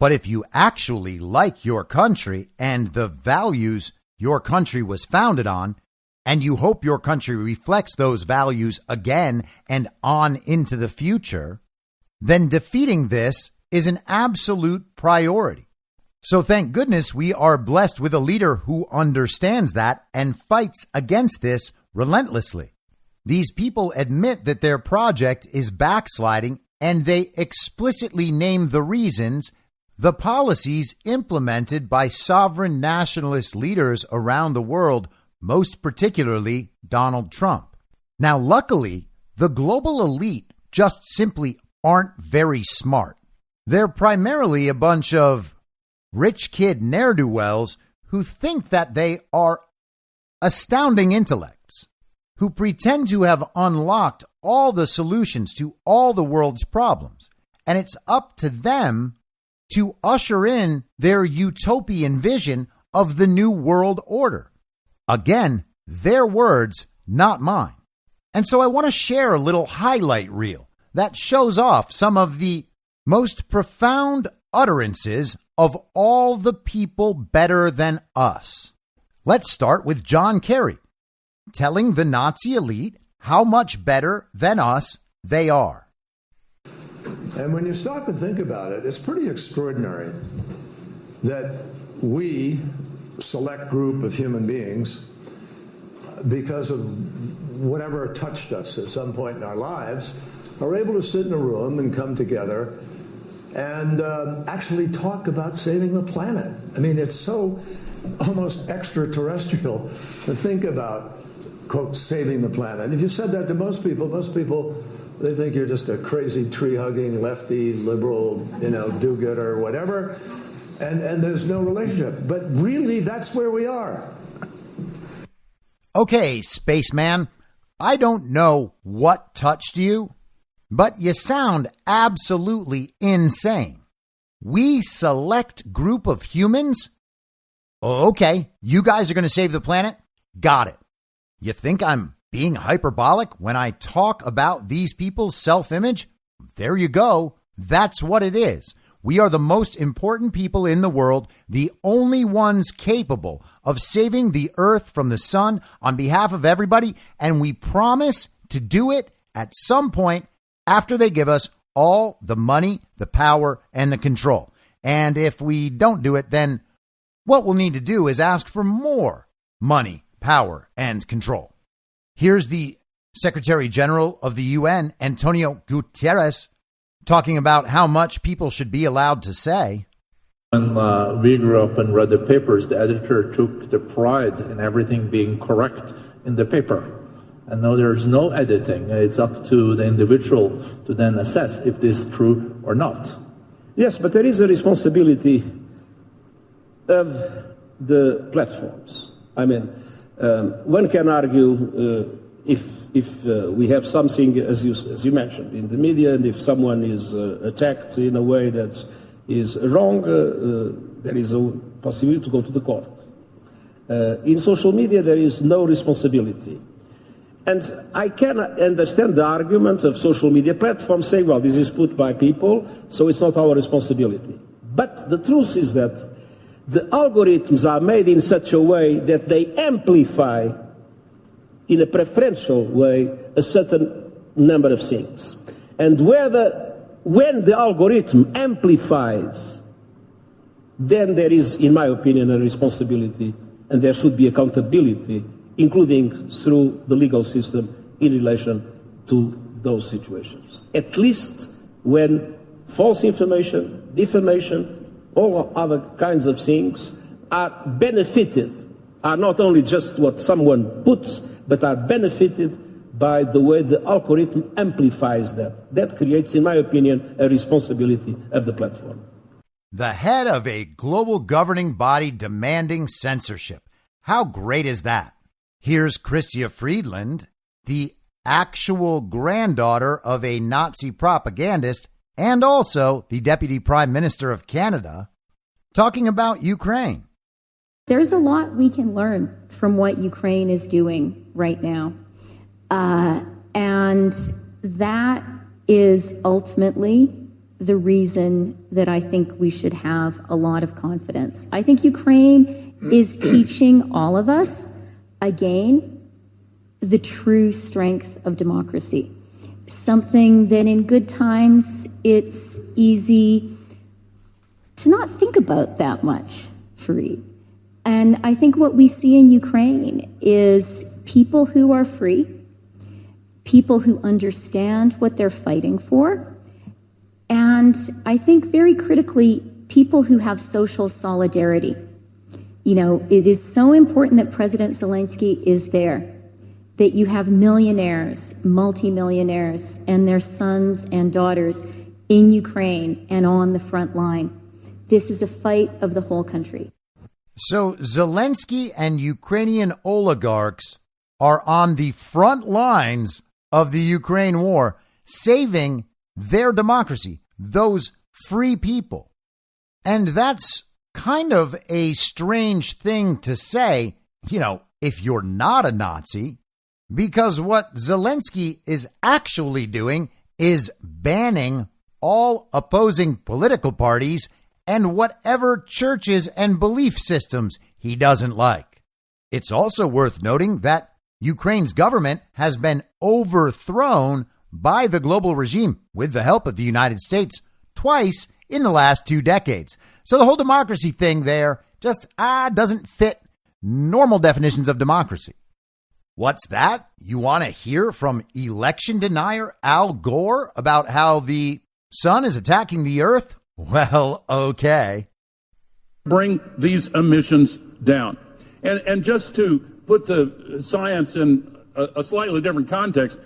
But if you actually like your country and the values your country was founded on, and you hope your country reflects those values again and on into the future, then defeating this is an absolute priority. So thank goodness we are blessed with a leader who understands that and fights against this relentlessly. These people admit that their project is backsliding, and they explicitly name the reasons: the policies implemented by sovereign nationalist leaders around the world, most particularly Donald Trump. Now, luckily, the global elite just simply aren't very smart. They're primarily a bunch of rich kid ne'er-do-wells who think that they are astounding intellects, who pretend to have unlocked all the solutions to all the world's problems. And it's up to them to usher in their utopian vision of the new world order. Again, their words, not mine. And so I want to share a little highlight reel that shows off some of the most profound utterances of all the people better than us. Let's start with John Kerry telling the Nazi elite how much better than us they are. And when you stop and think about it, it's pretty extraordinary that we, select group of human beings, because of whatever touched us at some point in our lives, are able to sit in a room and come together and actually talk about saving the planet. I mean, it's so almost extraterrestrial to think about, quote, saving the planet. If you said that to most people, they think you're just a crazy tree-hugging, lefty, liberal, do-gooder, whatever, and there's no relationship. But really, that's where we are. Okay, spaceman, I don't know what touched you, but you sound absolutely insane. We select group of humans? Okay, you guys are going to save the planet? Got it. You think I'm being hyperbolic when I talk about these people's self-image? There you go. That's what it is. We are the most important people in the world, the only ones capable of saving the earth from the sun on behalf of everybody, and we promise to do it at some point after they give us all the money, the power, and the control. And if we don't do it, then what we'll need to do is ask for more money, power, and control. Here's the Secretary General of the UN, Antonio Guterres, talking about how much people should be allowed to say. When we grew up and read the papers, the editor took the pride in everything being correct in the paper. And now there's no editing. It's up to the individual to then assess if this is true or not. Yes, but there is a responsibility of the platforms. I mean, one can argue if we have something, as you mentioned, in the media, and if someone is attacked in a way that is wrong, there is a possibility to go to the court. In social media, there is no responsibility. And I can understand the argument of social media platforms saying, well, this is put by people, so it's not our responsibility. But the truth is that the algorithms are made in such a way that they amplify in a preferential way a certain number of things. And when the algorithm amplifies, then there is, in my opinion, a responsibility, and there should be accountability, including through the legal system in relation to those situations. At least when false information, defamation, all other kinds of things are benefited, are not only just what someone puts, but are benefited by the way the algorithm amplifies that. That creates, in my opinion, a responsibility of the platform. The head of a global governing body demanding censorship. How great is that? Here's Chrystia Friedland, the actual granddaughter of a Nazi propagandist and also the Deputy Prime Minister of Canada, talking about Ukraine. There's a lot we can learn from what Ukraine is doing right now. And that is ultimately the reason that I think we should have a lot of confidence. I think Ukraine is teaching all of us, again, the true strength of democracy. Something that in good times, it's easy to not think about that much, Fareed. And I think what we see in Ukraine is people who are free, people who understand what they're fighting for, and I think very critically, people who have social solidarity. You know, it is so important that President Zelensky is there, that you have millionaires, multimillionaires, and their sons and daughters in Ukraine and on the front line. This is a fight of the whole country. So Zelensky and Ukrainian oligarchs are on the front lines of the Ukraine war, saving their democracy, those free people. And that's kind of a strange thing to say, you know, if you're not a Nazi, because what Zelensky is actually doing is banning all opposing political parties and whatever churches and belief systems he doesn't like. It's also worth noting that Ukraine's government has been overthrown by the global regime with the help of the United States twice in the last 2 decades. So the whole democracy thing there just doesn't fit normal definitions of democracy. What's that? You want to hear from election denier Al Gore about how the sun is attacking the earth? Well, okay. Bring these emissions down. And just to put the science in a slightly different context,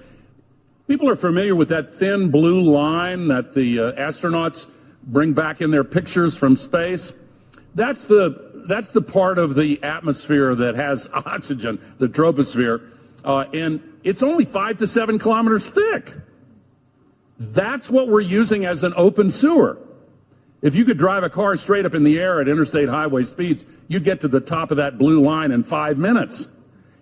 people are familiar with that thin blue line that the astronauts bring back in their pictures from space. That's the part of the atmosphere that has oxygen, the troposphere, and it's only 5 to 7 kilometers thick. That's what we're using as an open sewer. If you could drive a car straight up in the air at interstate highway speeds, you'd get to the top of that blue line in 5 minutes.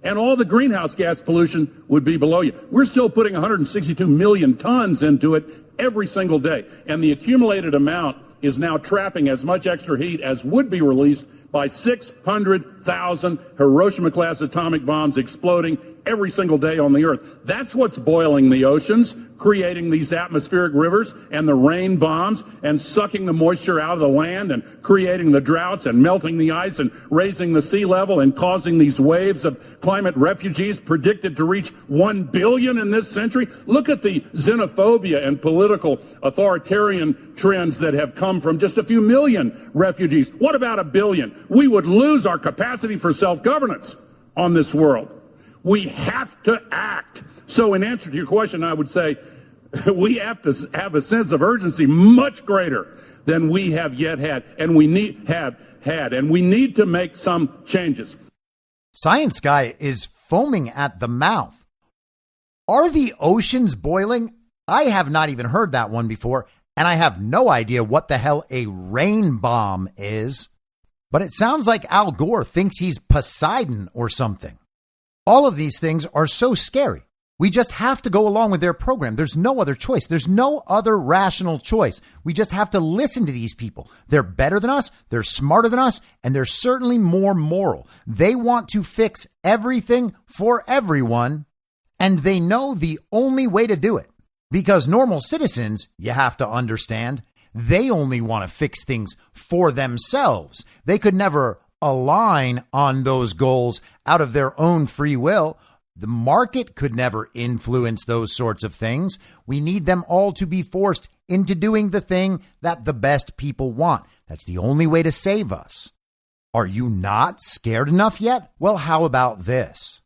And all the greenhouse gas pollution would be below you. We're still putting 162 million tons into it every single day. And the accumulated amount is now trapping as much extra heat as would be released by 600,000 Hiroshima-class atomic bombs exploding every single day on the Earth. That's what's boiling the oceans, creating these atmospheric rivers and the rain bombs and sucking the moisture out of the land and creating the droughts and melting the ice and raising the sea level and causing these waves of climate refugees predicted to reach 1 billion in this century. Look at the xenophobia and political authoritarian trends that have come from just a few million refugees. What about 1 billion? We would lose our capacity for self-governance on this world. We have to act. So in answer to your question, I would say we have to have a sense of urgency much greater than we have yet had, and we need to make some changes. Science Guy is foaming at the mouth. Are the oceans boiling? I have not even heard that one before, and I have no idea what the hell a rain bomb is. But it sounds like Al Gore thinks he's Poseidon or something. All of these things are so scary. We just have to go along with their program. There's no other choice. There's no other rational choice. We just have to listen to these people. They're better than us. They're smarter than us. And they're certainly more moral. They want to fix everything for everyone. And they know the only way to do it. Because normal citizens, you have to understand, they only want to fix things for themselves. They could never align on those goals out of their own free will. The market could never influence those sorts of things. We need them all to be forced into doing the thing that the best people want. That's the only way to save us. Are you not scared enough yet? Well, how about this?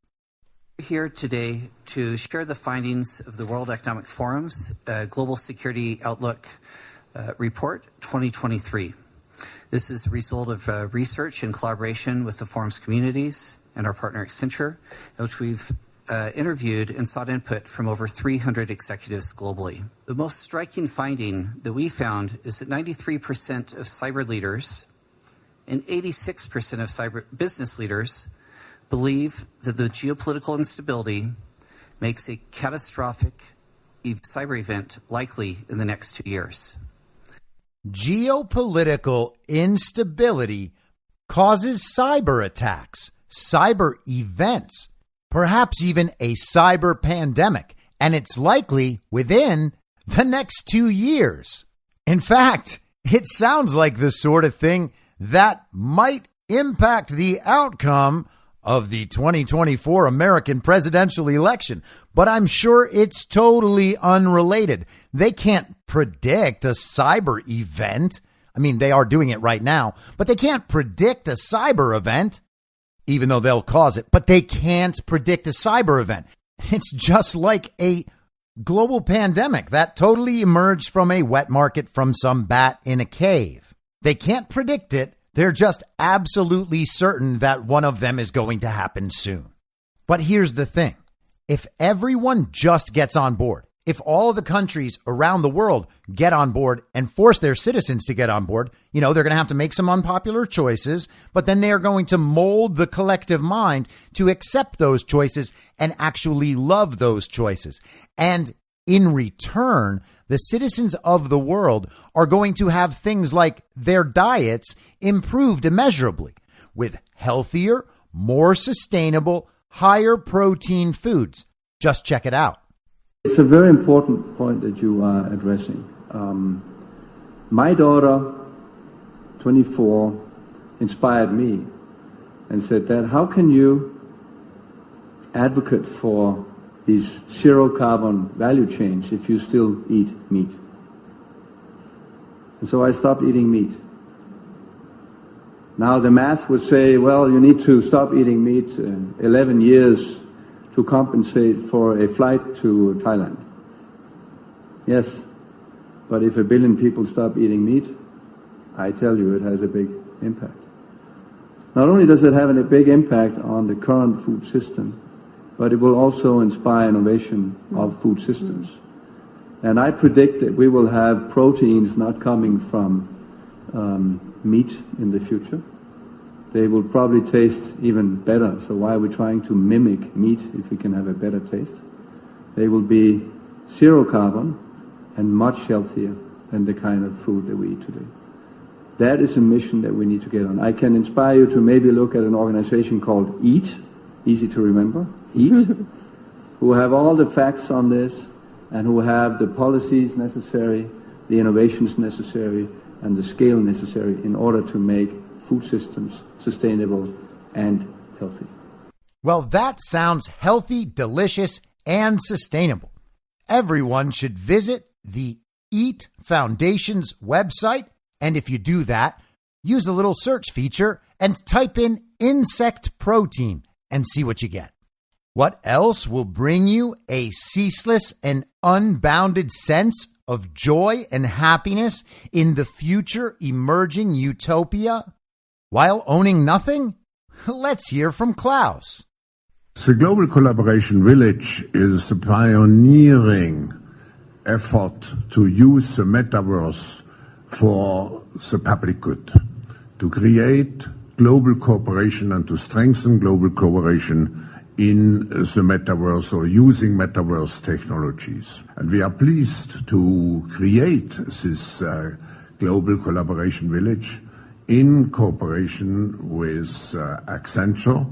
We're here today to share the findings of the World Economic Forum's Global Security Outlook Report 2023. This is a result of research in collaboration with the forum's communities and our partner Accenture, in which we've interviewed and sought input from over 300 executives globally. The most striking finding that we found is that 93% of cyber leaders and 86% of cyber business leaders believe that the geopolitical instability makes a catastrophic cyber event likely in the next 2 years. Geopolitical instability causes cyber attacks, cyber events, perhaps even a cyber pandemic, and it's likely within the next 2 years. In fact, it sounds like the sort of thing that might impact the outcome of the 2024 American presidential election, but I'm sure it's totally unrelated. They can't predict a cyber event. I mean, they are doing it right now, but they can't predict a cyber event, even though they'll cause it, but they can't predict a cyber event. It's just like a global pandemic that totally emerged from a wet market from some bat in a cave. They can't predict it. They're just absolutely certain that one of them is going to happen soon. But here's the thing. If everyone just gets on board, if all of the countries around the world get on board and force their citizens to get on board, they're going to have to make some unpopular choices, but then they are going to mold the collective mind to accept those choices and actually love those choices. And in return, the citizens of the world are going to have things like their diets improved immeasurably with healthier, more sustainable, higher protein foods. Just check it out. It's a very important point that you are addressing. My daughter, 24, inspired me and said, "Dad, how can you advocate for these zero carbon value chains if you still eat meat?" And so I stopped eating meat. Now the math would say, well, you need to stop eating meat 11 years to compensate for a flight to Thailand. Yes, but if 1 billion people stop eating meat, I tell you it has a big impact. Not only does it have a big impact on the current food system, but it will also inspire innovation of food systems. And I predict that we will have proteins not coming from meat in the future. They will probably taste even better. So why are we trying to mimic meat if we can have a better taste? They will be zero carbon and much healthier than the kind of food that we eat today. That is a mission that we need to get on. I can inspire you to maybe look at an organization called EAT, easy to remember, EAT, who have all the facts on this and who have the policies necessary, the innovations necessary, and the scale necessary in order to make food systems sustainable and healthy. Well, that sounds healthy, delicious, and sustainable. Everyone should visit the EAT Foundation's website. And if you do that, use the little search feature and type in insect protein and see what you get. What else will bring you a ceaseless and unbounded sense of joy and happiness in the future emerging utopia while owning nothing? Let's hear from Klaus. The Global Collaboration Village is a pioneering effort to use the metaverse for the public good, to create global cooperation and to strengthen global cooperation in the metaverse or using metaverse technologies. And we are pleased to create this Global Collaboration Village in cooperation with Accenture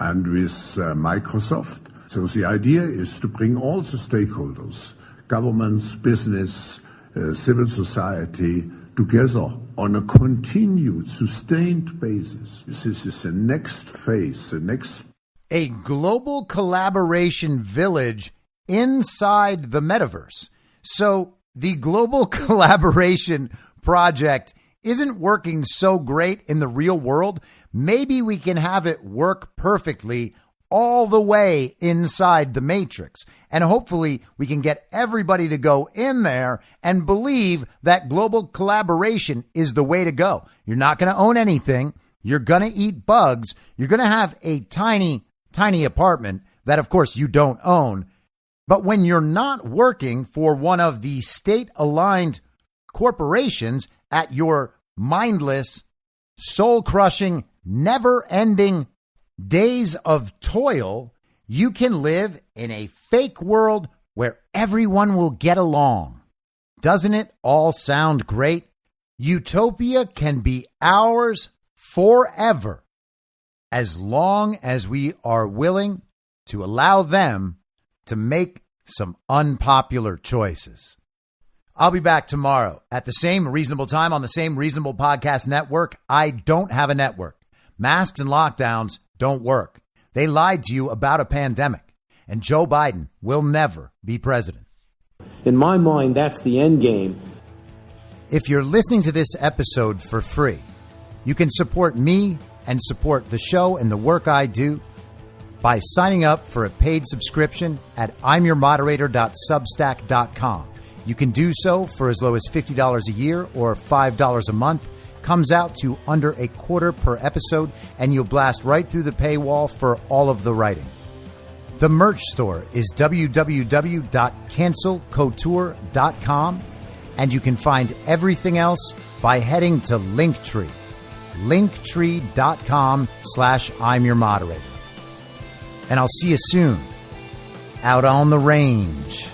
and with Microsoft. So the idea is to bring all the stakeholders, governments, business, civil society, together on a continued, sustained basis. This is the next phase, a global collaboration village inside the metaverse. So the global collaboration project isn't working so great in the real world. Maybe we can have it work perfectly all the way inside the matrix. And hopefully we can get everybody to go in there and believe that global collaboration is the way to go. You're not going to own anything. You're going to eat bugs. You're going to have a tiny apartment that, of course, you don't own. But when you're not working for one of the state-aligned corporations at your mindless, soul-crushing, never-ending days of toil, you can live in a fake world where everyone will get along. Doesn't it all sound great? Utopia can be ours forever as long as we are willing to allow them to make some unpopular choices. I'll be back tomorrow at the same reasonable time on the same Reasonable Podcast Network. I don't have a network. Masks and lockdowns don't work. They lied to you about a pandemic, and Joe Biden will never be president. In my mind, that's the end game. If you're listening to this episode for free, you can support me and support the show and the work I do by signing up for a paid subscription at imyourmoderator.substack.com. You can do so for as low as $50 a year or $5 a month. Comes out to under $0.25 per episode, and you'll blast right through the paywall for all of the writing. The merch store is www.cancelcouture.com, and you can find everything else by heading to Linktree. Linktree.com/I'mYourModerator. And I'll see you soon out on the range.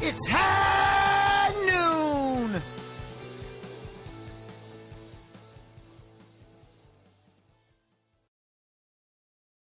It's